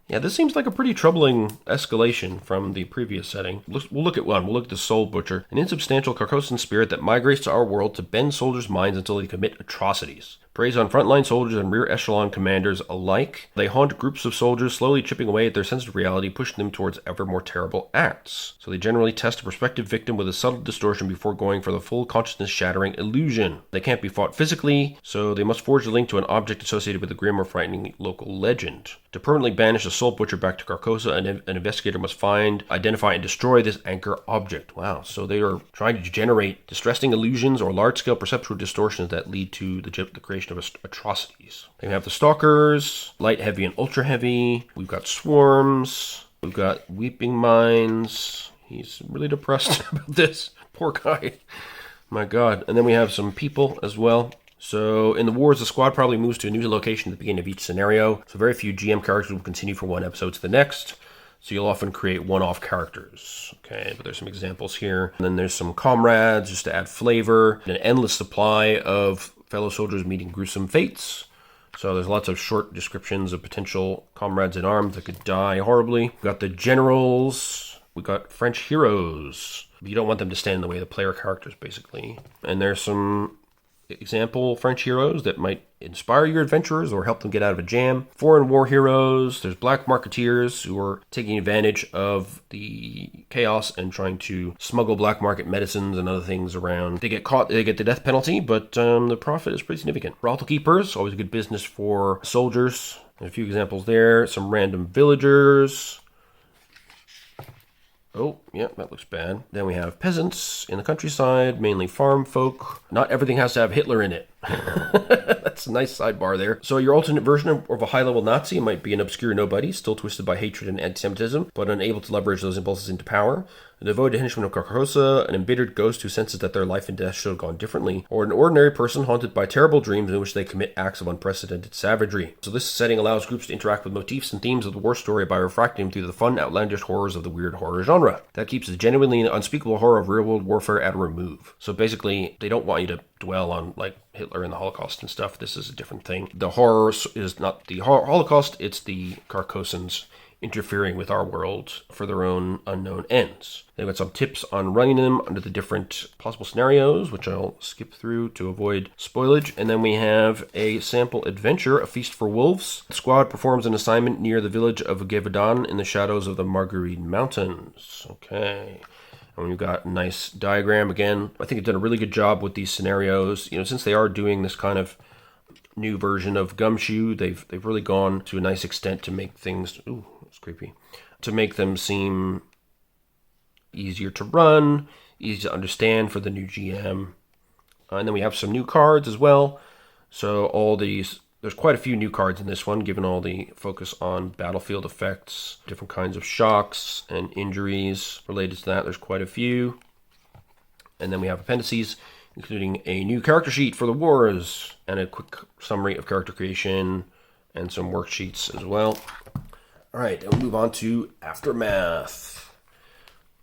Yeah, this seems like a pretty troubling escalation from the previous setting. We'll look at one. We'll look at the Soul Butcher, an insubstantial Carcossan spirit that migrates to our world to bend soldiers' minds until they commit atrocities. Preys on frontline soldiers and rear echelon commanders alike. They haunt groups of soldiers, slowly chipping away at their sense of reality, pushing them towards ever more terrible acts. So they generally test a prospective victim with a subtle distortion before going for the full consciousness-shattering illusion. They can't be fought physically, so they must forge a link to an object associated with a grim or frightening local legend. To permanently banish a Soul Butcher back to Carcosa, an investigator must find, identify, and destroy this anchor object. Wow, so they are trying to generate distressing illusions or large-scale perceptual distortions that lead to the creation of atrocities. Then we have the Stalkers, light, heavy, and ultra heavy. We've got Swarms. We've got Weeping Mines. He's really depressed about this. Poor guy. My God. And then we have some people as well. So in the wars, the squad probably moves to a new location at the beginning of each scenario. So very few GM characters will continue from one episode to the next. So you'll often create one-off characters. Okay, but there's some examples here. And then there's some comrades just to add flavor. An endless supply of fellow soldiers meeting gruesome fates. So there's lots of short descriptions of potential comrades in arms that could die horribly. We've got the generals. We've got French heroes. You don't want them to stand in the way of the player characters, basically. And there's some example French heroes that might inspire your adventurers or help them get out of a jam. Foreign war heroes. There's black marketeers who are taking advantage of the chaos and trying to smuggle black market medicines and other things around. They get caught, they get the death penalty, but the profit is pretty significant. Brothel keepers, always a good business for soldiers. And a few examples there. Some random villagers. Oh, yeah, that looks bad. Then we have peasants in the countryside, mainly farm folk. Not everything has to have Hitler in it. That's a nice sidebar there. So your alternate version of a high-level Nazi might be an obscure nobody, still twisted by hatred and anti-Semitism, but unable to leverage those impulses into power. A devoted henchman of Carcosa, an embittered ghost who senses that their life and death should have gone differently, or an ordinary person haunted by terrible dreams in which they commit acts of unprecedented savagery. So this setting allows groups to interact with motifs and themes of the war story by refracting them through the fun, outlandish horrors of the weird horror genre. That keeps the genuinely unspeakable horror of real-world warfare at a remove. So basically, they don't want you to dwell on, like, Hitler and the Holocaust and stuff. This is a different thing. The horror is not the Holocaust, it's the Carcossans interfering with our world for their own unknown ends. They've got some tips on running them under the different possible scenarios, which I'll skip through to avoid spoilage. And then we have a sample adventure, A Feast for Wolves. The squad performs an assignment near the village of Gévaudan in the shadows of the Marguerite Mountains. Okay. And we've got a nice diagram again. I think they've done a really good job with these scenarios. You know, since they are doing this kind of new version of Gumshoe, they've really gone to a nice extent to make things... Ooh, it's creepy. To make them seem easier to run, easy to understand for the new GM. And then we have some new cards as well. So all these... There's quite a few new cards in this one, given all the focus on battlefield effects, different kinds of shocks and injuries related to that. There's quite a few. And then we have appendices, including a new character sheet for the wars and a quick summary of character creation and some worksheets as well. All right, and we'll move on to Aftermath.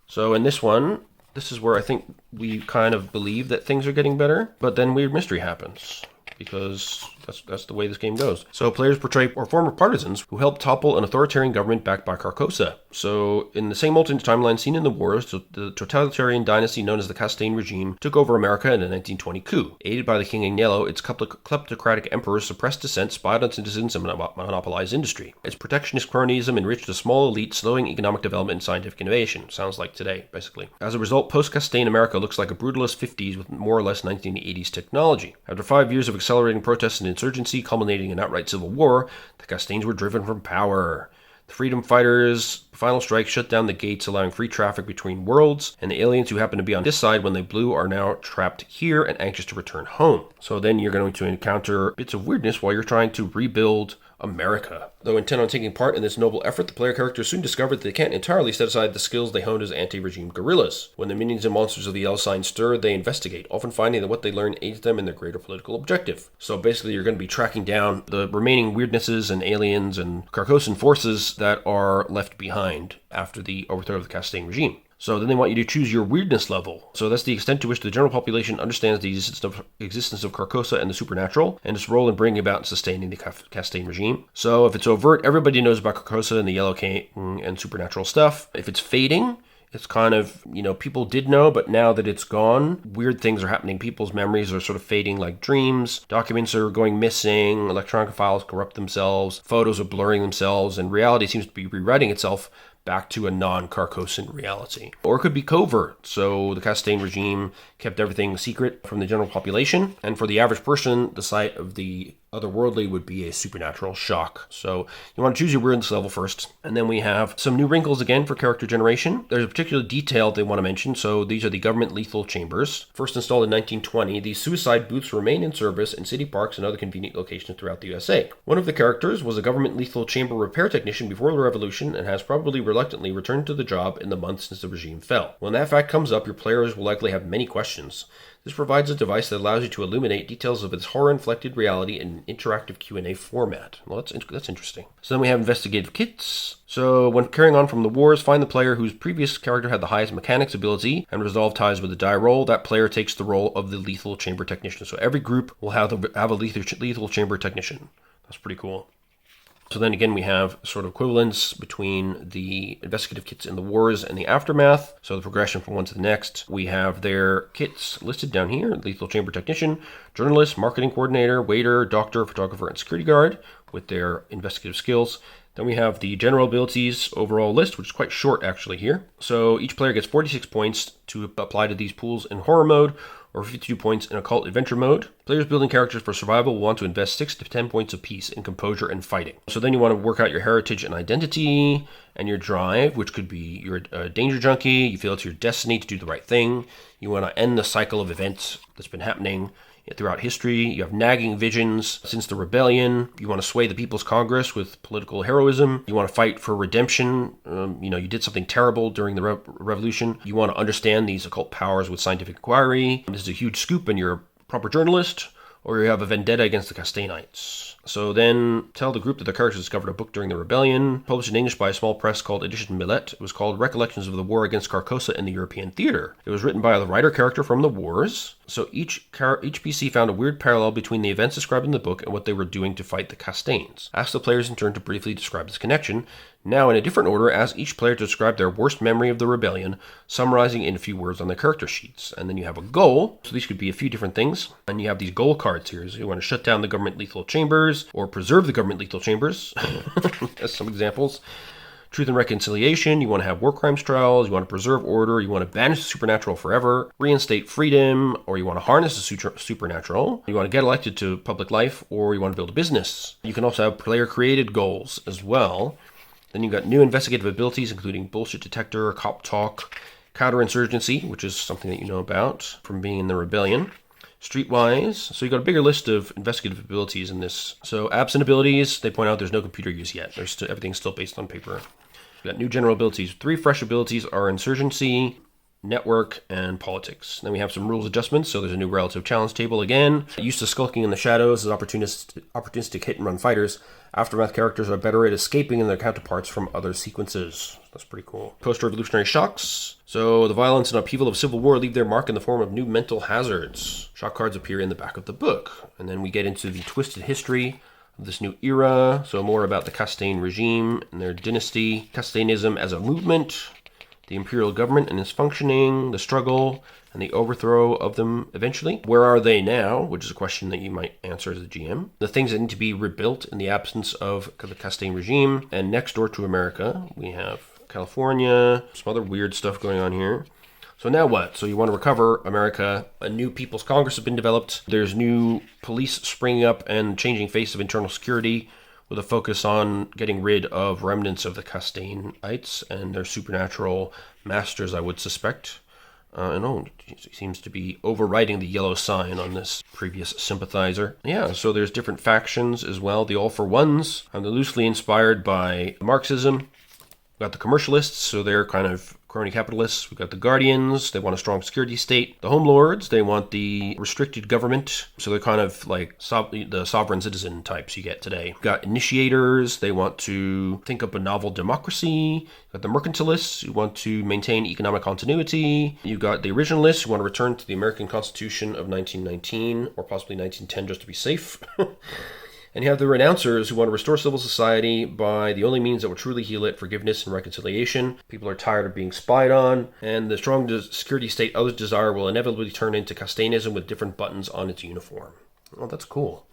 So in this one, this is where I think we kind of believe that things are getting better, but then weird mystery happens, because that's the way this game goes. So players portray or former partisans who helped topple an authoritarian government backed by Carcosa. So in the same alternate timeline seen in the wars, the totalitarian dynasty known as the Castaigne regime took over America in the 1920 coup. Aided by the King Agnello, its kleptocratic emperors suppressed dissent, spied on citizens, and monopolized industry. Its protectionist cronyism enriched a small elite, slowing economic development and scientific innovation. Sounds like today, basically. As a result, post-Castaigne America looks like a brutalist 50s with more or less 1980s technology. After 5 years of accelerating protests and insurgency, culminating in outright civil war, the Castaignes were driven from power. The freedom fighters' final strike shut down the gates, allowing free traffic between worlds, and the aliens who happened to be on this side when they blew are now trapped here and anxious to return home. So then you're going to encounter bits of weirdness while you're trying to rebuild America. Though intent on taking part in this noble effort, the player characters soon discover that they can't entirely set aside the skills they honed as anti-regime guerrillas. When the minions and monsters of the L sign stir, they investigate, often finding that what they learn aids them in their greater political objective. So basically you're going to be tracking down the remaining weirdnesses and aliens and Carcosan forces that are left behind after the overthrow of the Castaigne regime. So then they want you to choose your weirdness level. So that's the extent to which the general population understands the existence of Carcosa and the supernatural, and its role in bringing about and sustaining the Castaigne regime. So if it's overt, everybody knows about Carcosa and the Yellow King and supernatural stuff. If it's fading, it's kind of, people did know, but now that it's gone, weird things are happening. People's memories are sort of fading like dreams. Documents are going missing. Electronic files corrupt themselves. Photos are blurring themselves, and reality seems to be rewriting itself back to a non-Carcosan reality. Or it could be covert, so the Castaigne regime kept everything secret from the general population, and for the average person, the sight of the otherworldly would be a supernatural shock. So you want to choose your weirdness level first, and then we have some new wrinkles again for character generation. There's a particular detail they want to mention, so these are the government lethal chambers. First installed in 1920, these suicide booths remain in service in city parks and other convenient locations throughout the USA. One of the characters was a government lethal chamber repair technician before the revolution and has probably reluctantly returned to the job in the months since the regime fell. When that fact comes up, your players will likely have many questions. This provides a device that allows you to illuminate details of its horror-inflected reality in an interactive Q&A format. Well, that's interesting. So then we have investigative kits. So when carrying on from the wars, find the player whose previous character had the highest mechanics ability and resolve ties with the die roll. That player takes the role of the lethal chamber technician. So every group will have a lethal chamber technician. That's pretty cool. So then again, we have sort of equivalence between the investigative kits in the wars and the aftermath. So the progression from one to the next. We have their kits listed down here: lethal chamber technician, journalist, marketing coordinator, waiter, doctor, photographer, and security guard with their investigative skills. Then we have the general abilities overall list, which is quite short actually here. So each player gets 46 points to apply to these pools in horror mode, or 52 points in occult adventure mode. Players building characters for survival will want to invest 6 to 10 points of peace in composure and fighting. So then you want to work out your heritage and identity and your drive, which could be you're a danger junkie, you feel it's your destiny to do the right thing, you want to end the cycle of events that's been happening throughout history. You have nagging visions since the rebellion. You want to sway the People's Congress with political heroism. You want to fight for redemption. You did something terrible during the revolution. You want to understand these occult powers with scientific inquiry. This is a huge scoop and you're a proper journalist, or you have a vendetta against the Castaignites. So then tell the group that the characters discovered a book during the rebellion, published in English by a small press called Edition Millet. It was called Recollections of the War Against Carcosa in the European Theater. It was written by the writer character from the wars. So each PC found a weird parallel between the events described in the book and what they were doing to fight the Castaigns. Ask the players in turn to briefly describe this connection. Now, in a different order, ask each player to describe their worst memory of the rebellion, summarizing in a few words on their character sheets. And then you have a goal. So these could be a few different things. And you have these goal cards here. So you want to shut down the government lethal chambers, or preserve the government lethal chambers. As some examples. Truth and reconciliation, you want to have war crimes trials, you want to preserve order, you want to banish the supernatural forever, reinstate freedom, or you want to harness the supernatural, you want to get elected to public life, or you want to build a business. You can also have player-created goals as well. Then you've got new investigative abilities, including bullshit detector, cop talk, counterinsurgency, which is something that you know about from being in the rebellion. Streetwise, so you got a bigger list of investigative abilities in this. So absent abilities, they point out there's no computer use yet. Everything's still based on paper. We've got new general abilities. 3 fresh abilities are insurgency, network, and politics. Then we have some rules adjustments, so there's a new relative challenge table again. Used to skulking in the shadows as opportunistic hit-and-run fighters. Aftermath characters are better at escaping than their counterparts from other sequences. That's pretty cool. Post-revolutionary shocks. So the violence and upheaval of civil war leave their mark in the form of new mental hazards. Shock cards appear in the back of the book. And then we get into the twisted history of this new era. So more about the Castaign regime and their dynasty. Castainism as a movement. The imperial government and its functioning. The struggle and the overthrow of them eventually. Where are they now? Which is a question that you might answer as a GM. The things that need to be rebuilt in the absence of the Castaign regime. And next door to America, we have California, some other weird stuff going on here. So now what? So you want to recover America. A new People's Congress has been developed. There's new police springing up and changing face of internal security with a focus on getting rid of remnants of the Castaignites and their supernatural masters, I would suspect. It seems to be overriding the yellow sign on this previous sympathizer. Yeah, so there's different factions as well. The All for Ones, they're loosely inspired by Marxism. We've got the commercialists, so they're kind of crony capitalists. We've got the Guardians, they want a strong security state. The Home Lords, they want the restricted government, so they're kind of like the sovereign citizen types you get today. We've got Initiators, they want to think up a novel democracy. You've got the Mercantilists, who want to maintain economic continuity. You've got the Originalists, who want to return to the American Constitution of 1919, or possibly 1910 just to be safe. And you have the Renouncers, who want to restore civil society by the only means that will truly heal it, forgiveness and reconciliation. People are tired of being spied on, and the strong security state others desire will inevitably turn into Castainism with different buttons on its uniform. Oh, that's cool.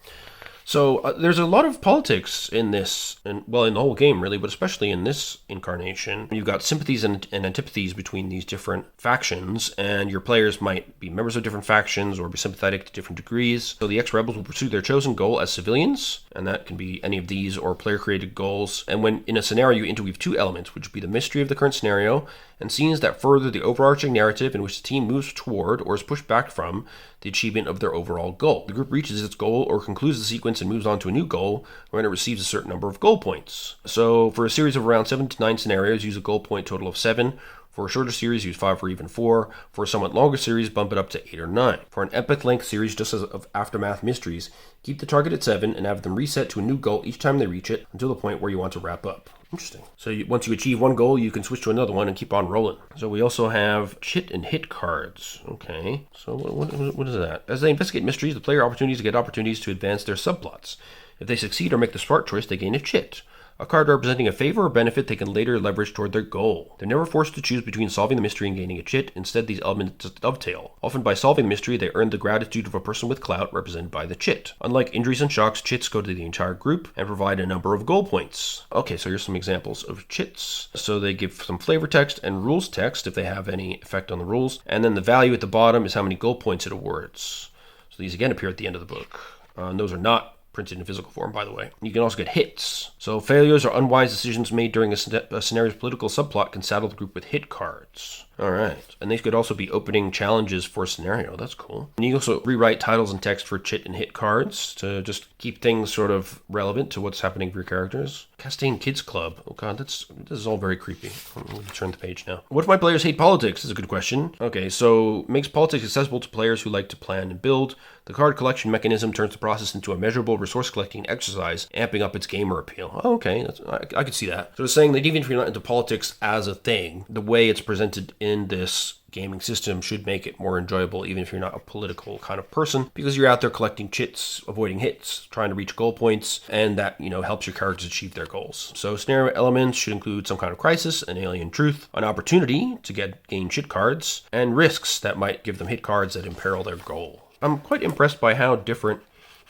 So there's a lot of politics in this, in the whole game really, but especially in this incarnation. You've got sympathies and antipathies between these different factions, and your players might be members of different factions or be sympathetic to different degrees. So the ex-rebels will pursue their chosen goal as civilians, and that can be any of these or player-created goals. And when in a scenario, you interweave 2 elements, which would be the mystery of the current scenario and scenes that further the overarching narrative in which the team moves toward or is pushed back from the achievement of their overall goal. The group reaches its goal or concludes the sequence and moves on to a new goal when it receives a certain number of goal points. So for a series of around 7 to 9 scenarios, use a goal point total of 7. For a shorter series, use 5 or even 4. For a somewhat longer series, bump it up to 8 or 9. For an epic-length series, just as of Aftermath Mysteries, keep the target at 7 and have them reset to a new goal each time they reach it until the point where you want to wrap up. Interesting. So once you achieve one goal, you can switch to another one and keep on rolling. So we also have chit and hit cards. Okay, so what is that? As they investigate mysteries, the player opportunities to get opportunities to advance their subplots. If they succeed or make the smart choice, they gain a chit. a card representing a favor or benefit they can later leverage toward their goal. They're never forced to choose between solving the mystery and gaining a chit. Instead, these elements dovetail. Often by solving the mystery, they earn the gratitude of a person with clout, represented by the chit. Unlike injuries and shocks, chits go to the entire group and provide a number of goal points. Okay, so here's some examples of chits. So they give some flavor text and rules text if they have any effect on the rules. And then the value at the bottom is how many goal points it awards. So these again appear at the end of the book. And those are not printed in physical form, by the way. You can also get hits. So failures or unwise decisions made during a scenario's political subplot can saddle the group with hit cards. All right. And these could also be opening challenges for a scenario. That's cool. And you can also rewrite titles and text for chit and hit cards to just keep things sort of relevant to what's happening for your characters. Castaigne Kids Club. Oh god, this is all very creepy. Let me turn the page now. What if my players hate politics? This is a good question. Okay, so makes politics accessible to players who like to plan and build. The card collection mechanism turns the process into a measurable resource collecting exercise, amping up its gamer appeal. Oh, okay, I could see that. So it's saying that even if you're not into politics as a thing, the way it's presented in this gaming system should make it more enjoyable even if you're not a political kind of person, because you're out there collecting chits, avoiding hits, trying to reach goal points, and that, helps your characters achieve their goals. So scenario elements should include some kind of crisis, an alien truth, an opportunity to gain chit cards, and risks that might give them hit cards that imperil their goal. I'm quite impressed by how different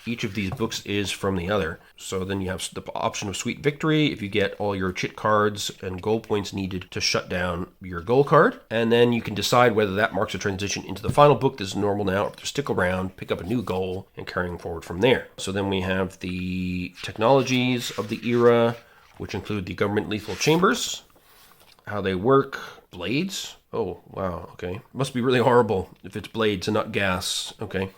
each of these books is from the other. So then you have the option of Sweet Victory if you get all your chit cards and goal points needed to shut down your goal card. And then you can decide whether that marks a transition into the final book that's normal now, or to stick around, pick up a new goal, and carrying forward from there. So then we have the technologies of the era, which include the government lethal chambers, how they work, blades. Oh, wow, okay. Must be really horrible if it's blades and not gas. Okay.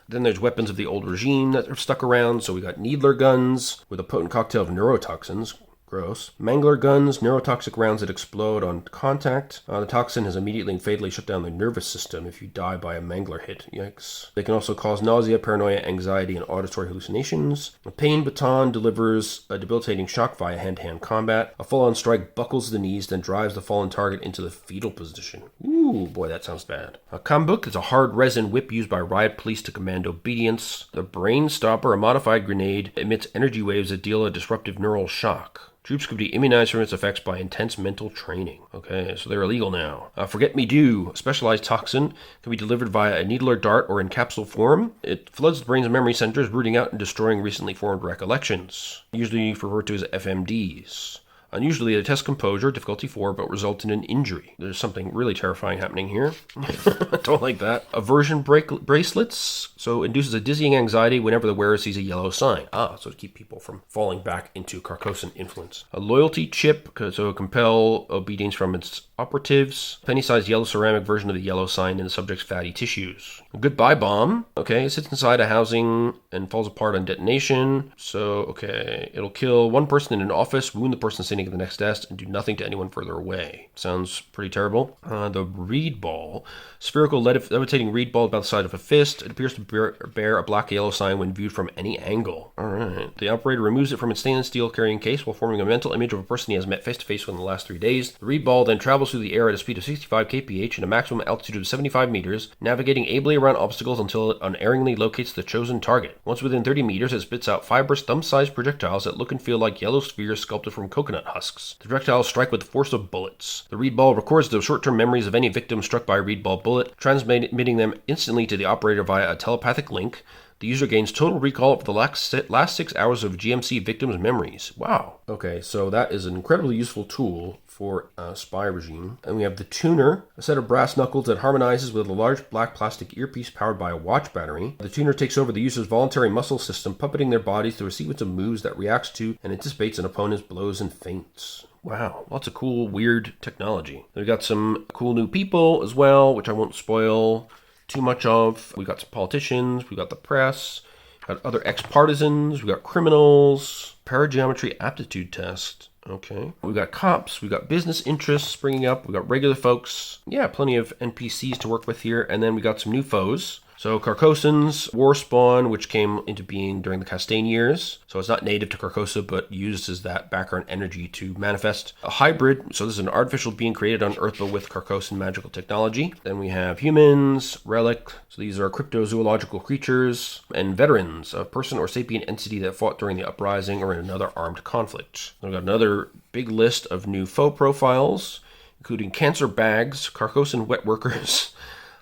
Then there's weapons of the old regime that are stuck around. So we got needler guns with a potent cocktail of neurotoxins. Gross. Mangler guns, neurotoxic rounds that explode on contact. The toxin has immediately and fatally shut down the nervous system if you die by a mangler hit. Yikes. They can also cause nausea, paranoia, anxiety, and auditory hallucinations. A pain baton delivers a debilitating shock via hand-to-hand combat. A full-on strike buckles the knees, then drives the fallen target into the fetal position. Ooh, boy, that sounds bad. A kambuk is a hard resin whip used by riot police to command obedience. The brain stopper, a modified grenade, emits energy waves that deal a disruptive neural shock. Troops could be immunized from its effects by intense mental training. Okay, so they're illegal now. Forget-me-do, a specialized toxin, can be delivered via a needle or dart or in capsule form. It floods the brain's memory centers, rooting out and destroying recently formed recollections, usually referred to as FMDs. Unusually, they test composure, difficulty 4, but result in an injury. There's something really terrifying happening here. I don't like that. Aversion bracelets. So induces a dizzying anxiety whenever the wearer sees a yellow sign. So to keep people from falling back into Carcosan influence. A loyalty chip, so compel obedience from its operatives. Penny-sized yellow ceramic version of the yellow sign in the subject's fatty tissues. A goodbye bomb. Okay, it sits inside a housing and falls apart on detonation. So, okay, it'll kill one person in an office, wound the person sitting at the next desk, and do nothing to anyone further away. Sounds pretty terrible. The reed ball. Spherical levitating reed ball about the size of a fist. It appears to bear a black-yellow sign when viewed from any angle. Alright. The operator removes it from its stainless steel carrying case while forming a mental image of a person he has met face-to-face within the last 3 days. The reed ball then travels through the air at a speed of 65 kph and a maximum altitude of 75 meters, navigating ably around obstacles until it unerringly locates the chosen target. Once within 30 meters, it spits out fibrous, thumb-sized projectiles that look and feel like yellow spheres sculpted from coconut husks. The projectiles strike with the force of bullets. The reed ball records the short-term memories of any victim struck by a reed ball bullet, transmitting them instantly to the operator via a telepathic link. The user gains total recall of the last 6 hours of GMC victims' memories. Wow. Okay, so that is an incredibly useful tool for a spy regime. And we have the tuner, a set of brass knuckles that harmonizes with a large black plastic earpiece powered by a watch battery. The tuner takes over the user's voluntary muscle system, puppeting their bodies through a sequence of moves that reacts to and anticipates an opponent's blows and feints. Wow, lots of cool, weird technology. We've got some cool new people as well, which I won't spoil too much of. We got some politicians, we got the press, got other ex-partisans, we got criminals, parageometry aptitude test. Okay. We got cops, we got business interests springing up, we got regular folks. Yeah, plenty of NPCs to work with here, and then we got some new foes. So Carcosan's war spawn, which came into being during the Castaigne years. So it's not native to Carcosa, but used as that background energy to manifest. A hybrid, so this is an artificial being created on Earth, but with Carcosan magical technology. Then we have humans, relic. So these are cryptozoological creatures, and veterans, a person or sapient entity that fought during the uprising or in another armed conflict. We've got another big list of new foe profiles, including cancer bags, Carcosan wet workers,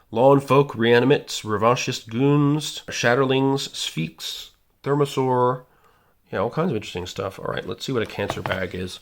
lawn folk reanimates, revanchist goons, shatterlings, sphex, thermosaur, yeah, all kinds of interesting stuff. All right, let's see what a cancer bag is.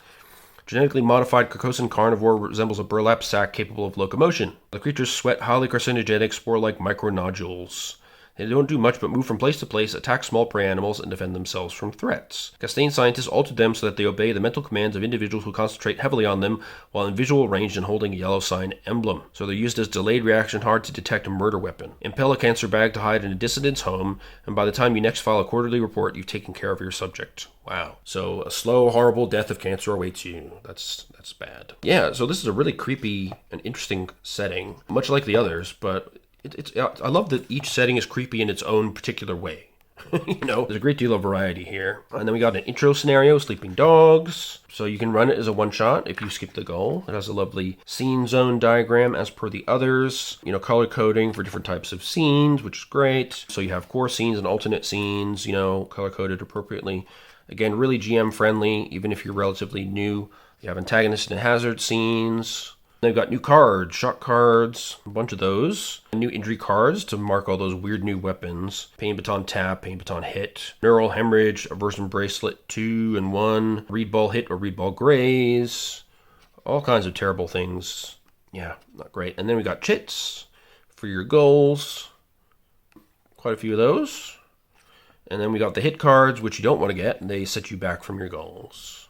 Genetically modified Carcosan carnivore resembles a burlap sack capable of locomotion. The creatures sweat highly carcinogenic spore-like micronodules. They don't do much but move from place to place, attack small prey animals, and defend themselves from threats. Castaigne scientists altered them so that they obey the mental commands of individuals who concentrate heavily on them while in visual range and holding a yellow sign emblem. So they're used as delayed reaction hard to detect a murder weapon. Impel a cancer bag to hide in a dissident's home, and by the time you next file a quarterly report, you've taken care of your subject. Wow. So a slow, horrible death of cancer awaits you. That's bad. Yeah, so this is a really creepy and interesting setting, much like the others, but I love that each setting is creepy in its own particular way. There's a great deal of variety here. And then we got an intro scenario, Sleeping Dogs. So you can run it as a one-shot if you skip the goal. It has a lovely scene zone diagram as per the others. Color coding for different types of scenes, which is great. So you have core scenes and alternate scenes, color coded appropriately. Again, really GM friendly, even if you're relatively new. You have antagonist and hazard scenes. They've got new cards, shock cards, a bunch of those. New injury cards to mark all those weird new weapons. Pain baton tap, pain baton hit. Neural hemorrhage, aversion bracelet 2 and 1. Read ball hit or read ball graze. All kinds of terrible things. Yeah, not great. And then we got chits for your goals. Quite a few of those. And then we got the hit cards, which you don't want to get. They set you back from your goals.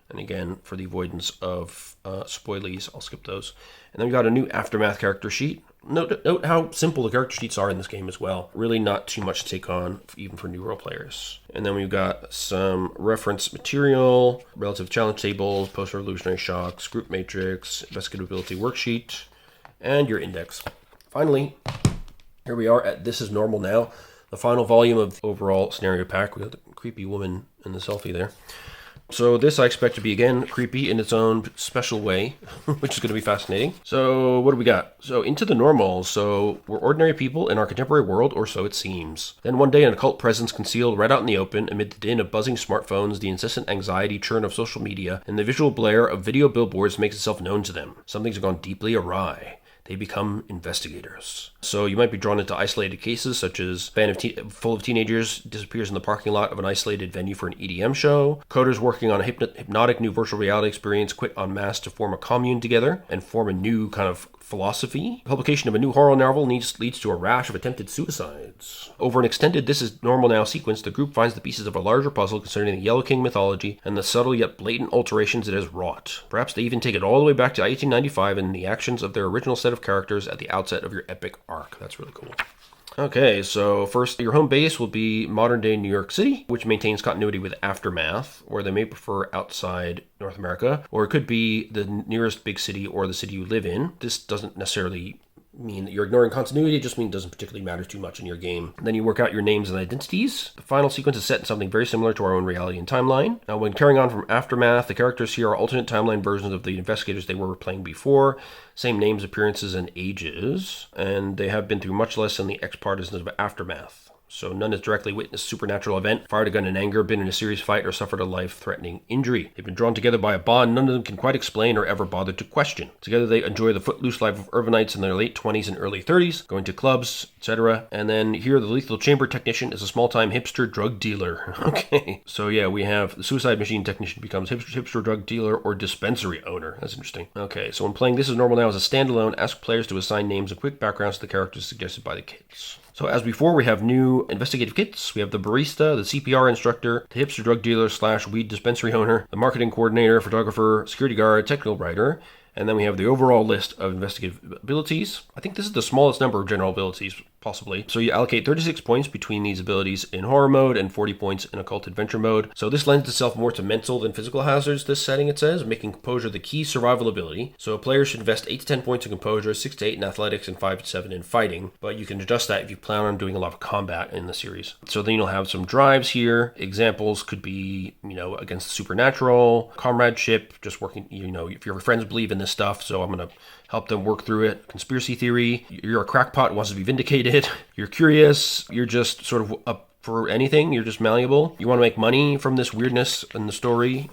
And again, for the avoidance of spoilies, I'll skip those. And then we got a new Aftermath character sheet. Note how simple the character sheets are in this game as well. Really not too much to take on, even for new role players. And then we've got some reference material, relative challenge tables, post-revolutionary shocks, group matrix, investigability worksheet, and your index. Finally, here we are at This Is Normal Now, the final volume of overall scenario pack. We got the creepy woman in the selfie there. So this I expect to be, again, creepy in its own special way, which is going to be fascinating. So what do we got? So into the normals. So we're ordinary people in our contemporary world, or so it seems. Then one day an occult presence concealed right out in the open amid the din of buzzing smartphones, the incessant anxiety churn of social media, and the visual blare of video billboards makes itself known to them. Something's gone deeply awry. They become investigators. So you might be drawn into isolated cases, such as a band full of teenagers disappears in the parking lot of an isolated venue for an EDM show. Coders working on a hypnotic new virtual reality experience quit en masse to form a commune together and form a new kind of philosophy. Publication of a new horror novel leads to a rash of attempted suicides. Over an extended This Is Normal Now sequence, the group finds the pieces of a larger puzzle concerning the Yellow King mythology and the subtle yet blatant alterations it has wrought. Perhaps they even take it all the way back to 1895 and the actions of their original set of characters at the outset of your epic arc. That's really cool. Okay, so first, your home base will be modern-day New York City, which maintains continuity with Aftermath, or they may prefer outside North America, or it could be the nearest big city or the city you live in. This doesn't necessarily mean that you're ignoring continuity, it just means it doesn't particularly matter too much in your game. Then you work out your names and identities. The final sequence is set in something very similar to our own reality and timeline. Now, when carrying on from Aftermath, the characters here are alternate timeline versions of the investigators they were playing before. Same names, appearances, and ages. And they have been through much less than the ex-partisans of Aftermath. So none has directly witnessed a supernatural event, fired a gun in anger, been in a serious fight, or suffered a life-threatening injury. They've been drawn together by a bond none of them can quite explain or ever bother to question. Together they enjoy the footloose life of urbanites in their late 20s and early 30s, going to clubs, etc. And then here the lethal chamber technician is a small-time hipster drug dealer. Okay, so yeah, we have the suicide machine technician becomes hipster drug dealer or dispensary owner. That's interesting. Okay, so when playing This Is Normal Now as a standalone, ask players to assign names and quick backgrounds to the characters suggested by the kits. So as before, we have new investigative kits. We have the barista, the CPR instructor, the hipster drug dealer / weed dispensary owner, the marketing coordinator, photographer, security guard, technical writer, And then we have the overall list of investigative abilities. I think this is the smallest number of general abilities, possibly. So you allocate 36 points between these abilities in horror mode and 40 points in occult adventure mode. So this lends itself more to mental than physical hazards, this setting it says, making composure the key survival ability. So a player should invest 8 to 10 points in composure, 6 to 8 in athletics, and 5 to 7 in fighting. But you can adjust that if you plan on doing a lot of combat in the series. So then you'll have some drives here. Examples could be, against the supernatural, comradeship, just working, if your friends believe in this stuff, so I'm going to help them work through it. Conspiracy theory, you're a crackpot who wants to be vindicated. You're curious, you're just sort of up for anything, you're just malleable. You want to make money from this weirdness in the story.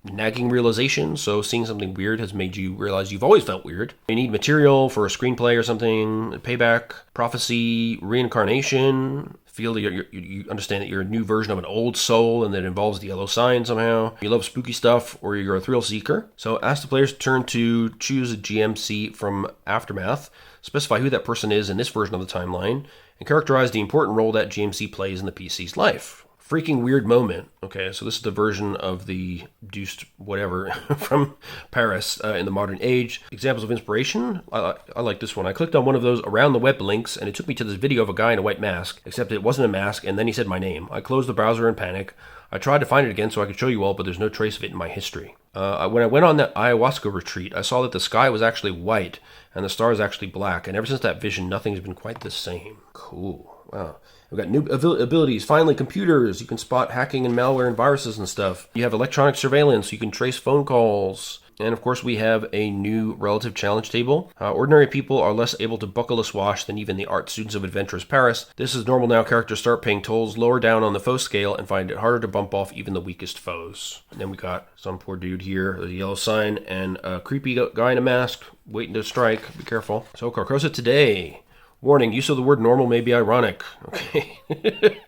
Nagging realization, so seeing something weird has made you realize you've always felt weird. You need material for a screenplay or something. Payback, prophecy, reincarnation. Feel that you understand that you're a new version of an old soul and that involves the yellow sign somehow. You love spooky stuff, or you're a thrill seeker. So ask the players' turn to choose a GMC from Aftermath, specify who that person is in this version of the timeline, and characterize the important role that GMC plays in the PC's life. Freaking weird moment. Okay, so this is the version of the deuced whatever from Paris in the modern age. Examples of inspiration. I like this one. I clicked on one of those around the web links and it took me to this video of a guy in a white mask, except it wasn't a mask, and then he said my name. I closed the browser in panic. I tried to find it again so I could show you all, but there's no trace of it in my history. When I went on that ayahuasca retreat, I saw that the sky was actually white and the stars actually black, and ever since that vision, nothing's been quite the same. Cool. Wow. We've got new abilities. Finally, computers. You can spot hacking and malware and viruses and stuff. You have electronic surveillance. You can trace phone calls. And of course, we have a new relative challenge table. Ordinary people are less able to buckle a swash than even the art students of adventurous Paris. This is normal now. Characters start paying tolls lower down on the foe scale and find it harder to bump off even the weakest foes. And then we got some poor dude here, the yellow sign, and a creepy guy in a mask waiting to strike. Be careful. So Carcosa today. Warning, use of the word normal may be ironic. Okay.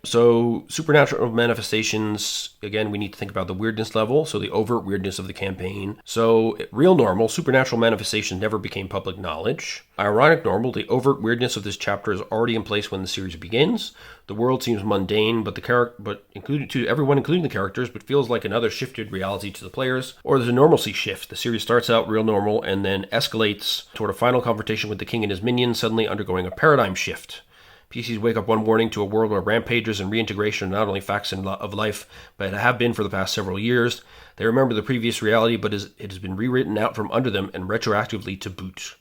So, supernatural manifestations, again, we need to think about the weirdness level, so the overt weirdness of the campaign. So, real normal, supernatural manifestations never became public knowledge. Ironic normal, the overt weirdness of this chapter is already in place when the series begins. The world seems mundane, but included to everyone, including the characters, but feels like another shifted reality to the players. Or there's a normalcy shift. The series starts out real normal and then escalates toward a final confrontation with the king and his minions, suddenly undergoing a paradigm shift. PCs wake up one morning to a world where rampages and reintegration are not only facts of life, but have been for the past several years. They remember the previous reality, but it has been rewritten out from under them and retroactively to boot.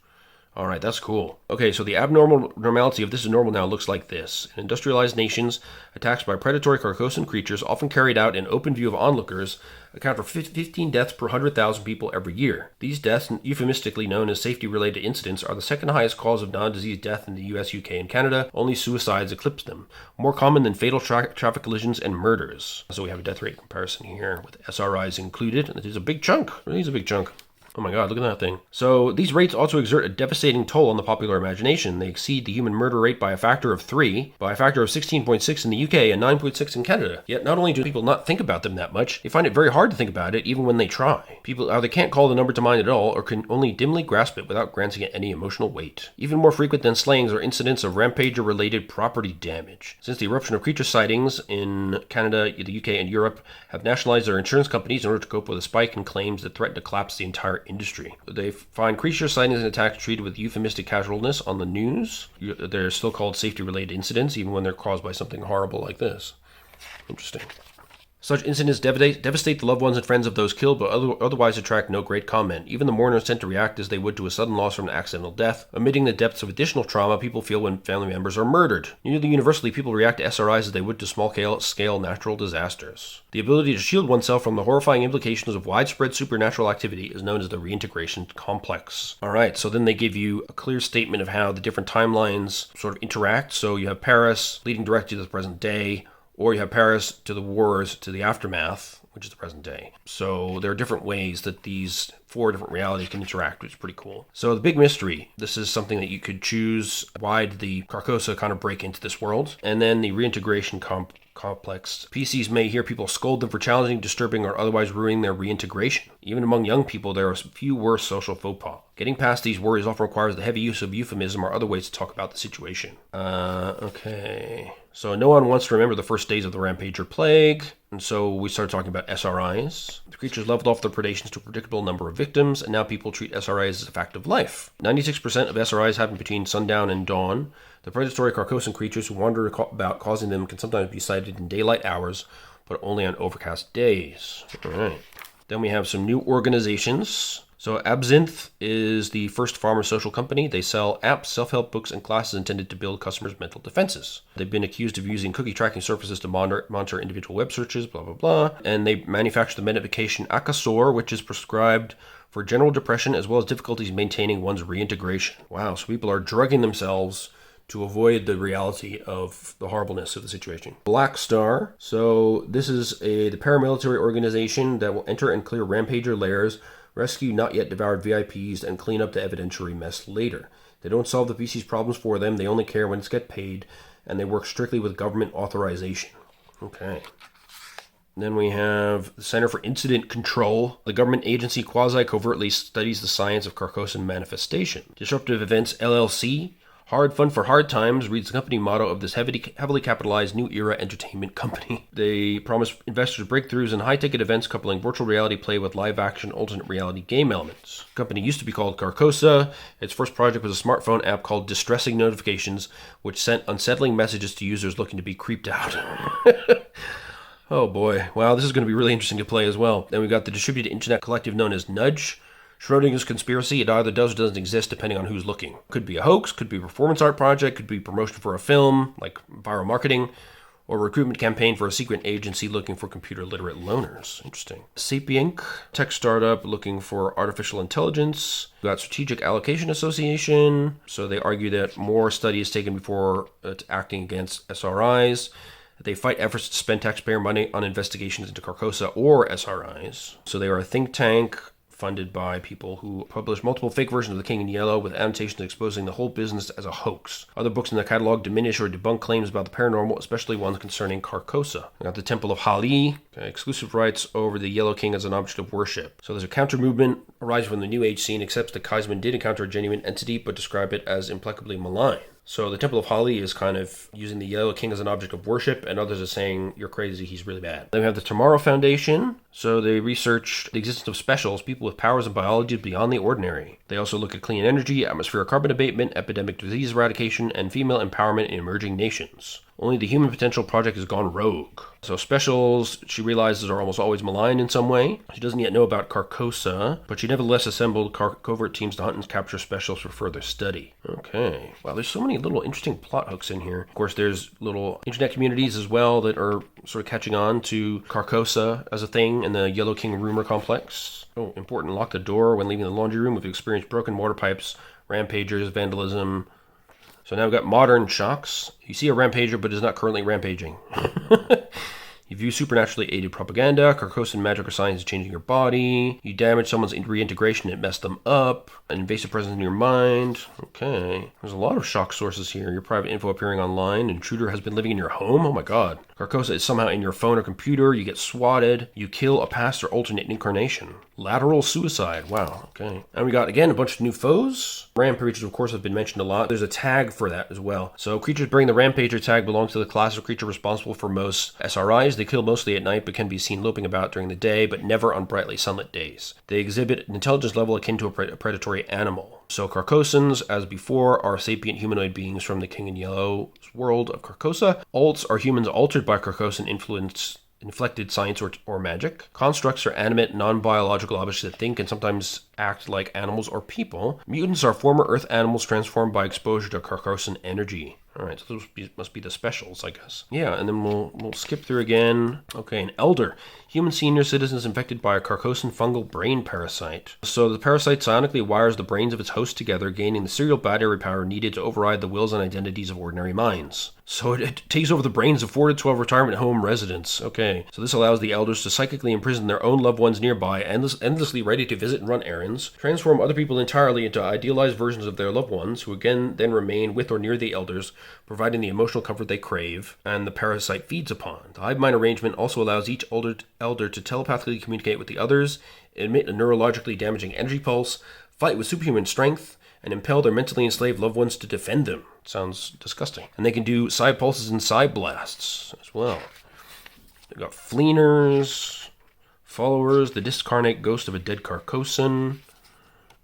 All right, that's cool. Okay, so the normality of this is normal now looks like this. In industrialized nations, attacks by predatory Carcosan creatures, often carried out in open view of onlookers, account for 15 deaths per 100,000 people every year. These deaths, euphemistically known as safety-related incidents, are the second highest cause of non-disease death in the US, UK, and Canada. Only suicides eclipse them. More common than fatal traffic collisions and murders. So we have a death rate comparison here with SRIs included. And it is a big chunk. It is a big chunk. Oh my god, look at that thing. So these rates also exert a devastating toll on the popular imagination. They exceed the human murder rate by a factor of 3, by a factor of 16.6 in the UK and 9.6 in Canada. Yet not only do people not think about them that much, they find it very hard to think about it even when they try. People either can't call the number to mind at all or can only dimly grasp it without granting it any emotional weight. Even more frequent than slayings are incidents of rampager-related property damage. Since the eruption of creature sightings in Canada, the UK, and Europe have nationalized their insurance companies in order to cope with a spike in claims that threaten to collapse the entire industry. They find creature sightings and attacks treated with euphemistic casualness on the news. They're still called safety-related incidents, even when they're caused by something horrible like this. Interesting. Such incidents devastate the loved ones and friends of those killed, but otherwise attract no great comment. Even the mourners tend to react as they would to a sudden loss from an accidental death, omitting the depths of additional trauma people feel when family members are murdered. Nearly universally, people react to SRIs as they would to small-scale natural disasters. The ability to shield oneself from the horrifying implications of widespread supernatural activity is known as the reintegration complex. Alright, so then they give you a clear statement of how the different timelines sort of interact. So you have Paris leading directly to the present day, or you have Paris to the wars, to the aftermath, which is the present day. So there are different ways that these 4 different realities can interact, which is pretty cool. So the big mystery, this is something that you could choose. Why did the Carcosa kind of break into this world? And then the reintegration complex. PCs may hear people scold them for challenging, disturbing, or otherwise ruining their reintegration. Even among young people, there are few worse social faux pas. Getting past these worries often requires the heavy use of euphemism or other ways to talk about the situation. Okay. So no one wants to remember the first days of the Rampager Plague, and so we started talking about SRIs. The creatures leveled off their predations to a predictable number of victims, and now people treat SRIs as a fact of life. 96% of SRIs happen between sundown and dawn. The predatory Carcosan creatures who wander about causing them can sometimes be sighted in daylight hours, but only on overcast days. All right. Then we have some new organizations. So Absinthe is the first farmer social company. They sell apps, self-help books, and classes intended to build customers' mental defenses. They've been accused of using cookie tracking services to monitor individual web searches, blah, blah, blah. And they manufacture the medication Akasor, which is prescribed for general depression as well as difficulties maintaining one's reintegration. Wow, so people are drugging themselves to avoid the reality of the horribleness of the situation. Black Star. So this is the paramilitary organization that will enter and clear Rampager lairs, rescue not yet devoured VIPs, and clean up the evidentiary mess later. They don't solve the PC's problems for them. They only care when it's get paid, and they work strictly with government authorization. Okay. Then we have the Center for Incident Control. The government agency quasi-covertly studies the science of Carcosan manifestation. Disruptive Events LLC. Hard fun for hard times reads the company motto of this heavily capitalized new era entertainment company. They promise investors breakthroughs in high-ticket events coupling virtual reality play with live-action alternate reality game elements. The company used to be called Carcosa. Its first project was a smartphone app called Distressing Notifications, which sent unsettling messages to users looking to be creeped out. Oh boy. Wow, this is going to be really interesting to play as well. Then we've got the distributed internet collective known as Nudge. Schrodinger's conspiracy, it either does or doesn't exist depending on who's looking. Could be a hoax, could be a performance art project, could be promotion for a film, like viral marketing, or a recruitment campaign for a secret agency looking for computer literate loners. Interesting. Sapient, tech startup looking for artificial intelligence. We've got Strategic Allocation Association. So they argue that more study is taken before acting against SRIs. They fight efforts to spend taxpayer money on investigations into Carcosa or SRIs. So they are a think tank funded by people who publish multiple fake versions of The King in Yellow with annotations exposing the whole business as a hoax. Other books in the catalog diminish or debunk claims about the paranormal, especially ones concerning Carcosa. We got the Temple of Hali, exclusive rights over the Yellow King as an object of worship. So there's a counter-movement arising from the New Age scene, accepts that Kaisman did encounter a genuine entity, but describe it as implacably malign. So the Temple of Hali is kind of using the Yellow King as an object of worship, and others are saying, you're crazy, he's really bad. Then we have the Tomorrow Foundation. So they researched the existence of specials, people with powers in biology beyond the ordinary. They also look at clean energy, atmospheric carbon abatement, epidemic disease eradication, and female empowerment in emerging nations. Only the Human Potential Project has gone rogue. So specials, she realizes, are almost always malign in some way. She doesn't yet know about Carcosa, but she nevertheless assembled covert teams to hunt and capture specials for further study. Okay. Wow, there's so many little interesting plot hooks in here. Of course, there's little internet communities as well that are sort of catching on to Carcosa as a thing in the Yellow King rumor complex. Oh, important, lock the door when leaving the laundry room if you experience broken water pipes, rampagers, vandalism. So now we've got modern shocks. You see a rampager, but is not currently rampaging. You view supernaturally aided propaganda, Carcosan magic or science changing your body. You damage someone's reintegration, it messed them up. An invasive presence in your mind. Okay. There's a lot of shock sources here. Your private info appearing online. Intruder has been living in your home. Oh my god. Carcosa is somehow in your phone or computer. You get swatted. You kill a past or alternate incarnation. Lateral suicide. Wow. Okay. And we got, again, a bunch of new foes. Rampagers, of course, have been mentioned a lot. There's a tag for that as well. So creatures bearing the Rampager tag belong to the class of creature responsible for most SRIs. They kill mostly at night, but can be seen loping about during the day, but never on brightly sunlit days. They exhibit an intelligence level akin to a predatory animal. So Carcosans, as before, are sapient humanoid beings from the King in Yellow's world of Carcosa. Alts are humans altered by Carcosan influence, inflected science or magic. Constructs are animate, non-biological objects that think and sometimes act like animals or people. Mutants are former Earth animals transformed by exposure to Carcosan energy. Alright, so those must be the specials, I guess. Yeah, and then we'll skip through again. Okay, an elder. Human senior citizens infected by a Carcosan fungal brain parasite. So the parasite psionically wires the brains of its host together, gaining the serial battery power needed to override the wills and identities of ordinary minds. So it takes over the brains of 4 to 12 retirement home residents. Okay, so this allows the elders to psychically imprison their own loved ones nearby, endlessly ready to visit and run errands, transform other people entirely into idealized versions of their loved ones, who again then remain with or near the elders, providing the emotional comfort they crave, and the parasite feeds upon. The hive mind arrangement also allows each elder to telepathically communicate with the others, emit a neurologically damaging energy pulse, fight with superhuman strength, and impel their mentally enslaved loved ones to defend them. Sounds disgusting. And they can do psi pulses and psi blasts as well. They've got fleeners, followers, the discarnate ghost of a dead Carcosan,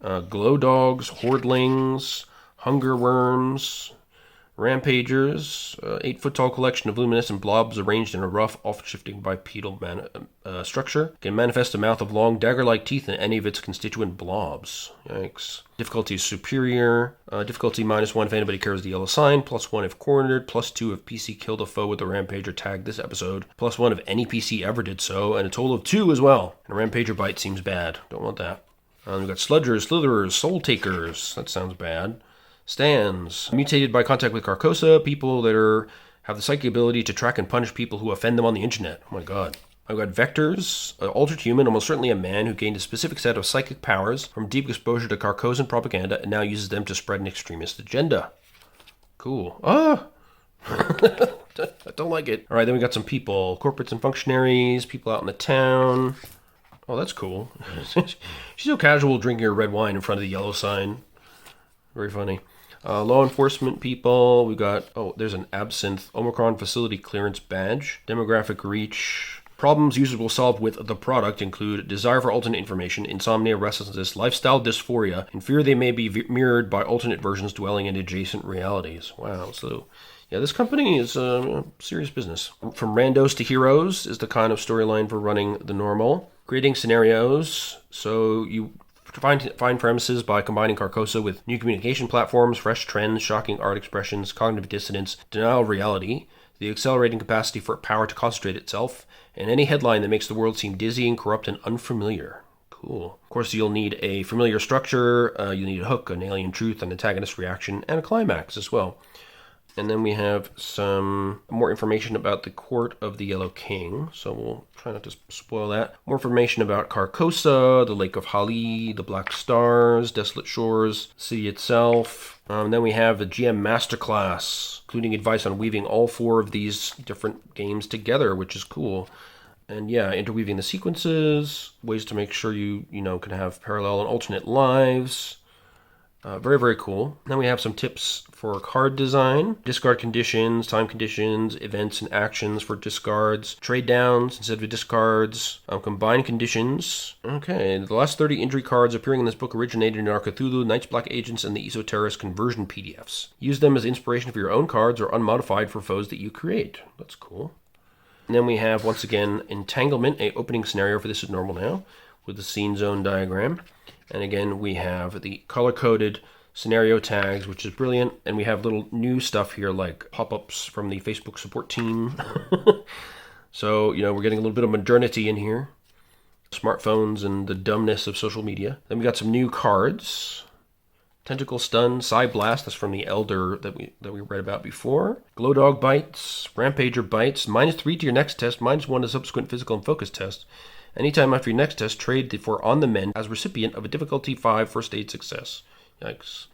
glow dogs, hordlings, hunger worms, rampagers, 8-foot-tall collection of luminescent blobs arranged in a rough, off-shifting bipedal structure. Can manifest a mouth of long, dagger-like teeth in any of its constituent blobs. Yikes. Difficulty is superior. Difficulty -1 if anybody carries the yellow sign, +1 if cornered, +2 if PC killed a foe with a rampager tagged this episode, +1 if any PC ever did so, and a total of 2 as well. And a rampager bite seems bad. Don't want that. We've got sludgers, slitherers, soul takers. That sounds bad. Stands. Mutated by contact with Carcosa, people that have the psychic ability to track and punish people who offend them on the internet. Oh my god. I've got vectors, altered human, almost certainly a man who gained a specific set of psychic powers from deep exposure to Carcosan propaganda and now uses them to spread an extremist agenda. Cool. I don't like it. Alright, then we got some people. Corporates and functionaries, people out in the town. Oh, that's cool. She's so casual drinking her red wine in front of the yellow sign. Very funny. Law enforcement people, we got, there's an absinthe Omicron facility clearance badge. Demographic reach. Problems users will solve with the product include desire for alternate information, insomnia, restlessness, lifestyle dysphoria, and fear they may be mirrored by alternate versions dwelling in adjacent realities. Wow, so yeah, this company is serious business. From randos to heroes is the kind of storyline for running the normal. Creating scenarios, so you find premises by combining Carcosa with new communication platforms, fresh trends, shocking art expressions, cognitive dissonance, denial of reality, the accelerating capacity for power to concentrate itself, and any headline that makes the world seem dizzying, corrupt, and unfamiliar. Cool. Of course, you'll need a familiar structure, you'll need a hook, an alien truth, an antagonist reaction, and a climax as well. And then we have some more information about the Court of the Yellow King. So we'll try not to spoil that. More information about Carcosa, the Lake of Hali, the Black Stars, Desolate Shores, the city itself. And then we have the GM Masterclass, including advice on weaving all 4 of these different games together, which is cool. And yeah, interweaving the sequences, ways to make sure you can have parallel and alternate lives. Very, very cool. Then we have some tips for card design. Discard conditions, time conditions, events and actions for discards. Trade downs instead of discards. Combine conditions. Okay, the last 30 injury cards appearing in this book originated in our Cthulhu, Night's Black Agents, and the Esoterrorist conversion PDFs. Use them as inspiration for your own cards or unmodified for foes that you create. That's cool. And then we have, once again, Entanglement, a opening scenario for This Is Normal Now, with the scene zone diagram. And again, we have the color-coded scenario tags, which is brilliant. And we have little new stuff here, like pop-ups from the Facebook support team. So, we're getting a little bit of modernity in here. Smartphones and the dumbness of social media. Then we got some new cards. Tentacle Stun, Psi Blast, that's from the Elder that we read about before. Glow Dog Bites, Rampager Bites, -3 to your next test, -1 to subsequent physical and focus test. Anytime after your next test, trade for On the Mend as recipient of a difficulty 5 first aid success. Yikes.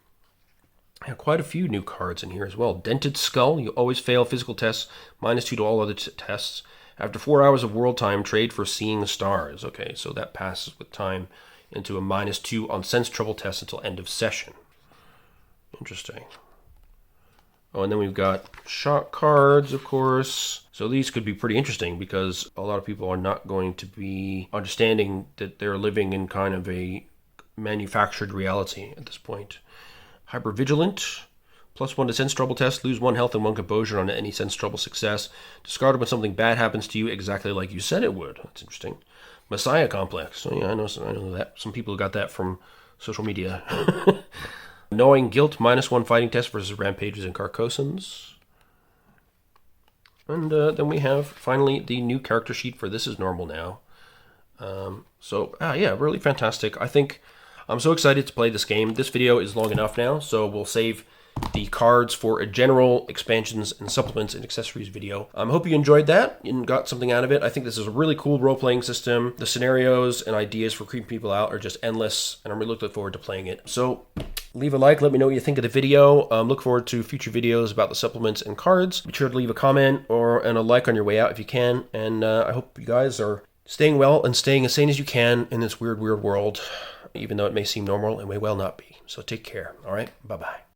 I have quite a few new cards in here as well. Dented Skull, you always fail physical tests, -2 to all other tests. After 4 hours of world time, trade for Seeing Stars. Okay, so that passes with time into a -2 on sense trouble test until end of session. Interesting. Oh, and then we've got shock cards, of course. So these could be pretty interesting because a lot of people are not going to be understanding that they're living in kind of a manufactured reality at this point. Hypervigilant, +1 to sense trouble test, lose 1 health and 1 composure on any sense trouble success. Discard when something bad happens to you exactly like you said it would. That's interesting. Messiah Complex. So yeah, I know that. Some people got that from social media. Knowing Guilt, -1 fighting test versus Rampagers and Carcosans. And then we have, finally, the new character sheet for This Is Normal Now. Yeah, really fantastic. I think I'm so excited to play this game. This video is long enough now, so we'll save the cards for a general expansions and supplements and accessories video. I hope you enjoyed that and got something out of it. I think this is a really cool role-playing system. The scenarios and ideas for creeping people out are just endless, and I'm really looking forward to playing it. So leave a like, let me know what you think of the video. Look forward to future videos about the supplements and cards. Be sure to leave a comment and a like on your way out if you can, and I hope you guys are staying well and staying as sane as you can in this weird, weird world, even though it may seem normal and may well not be. So take care. All right, bye-bye.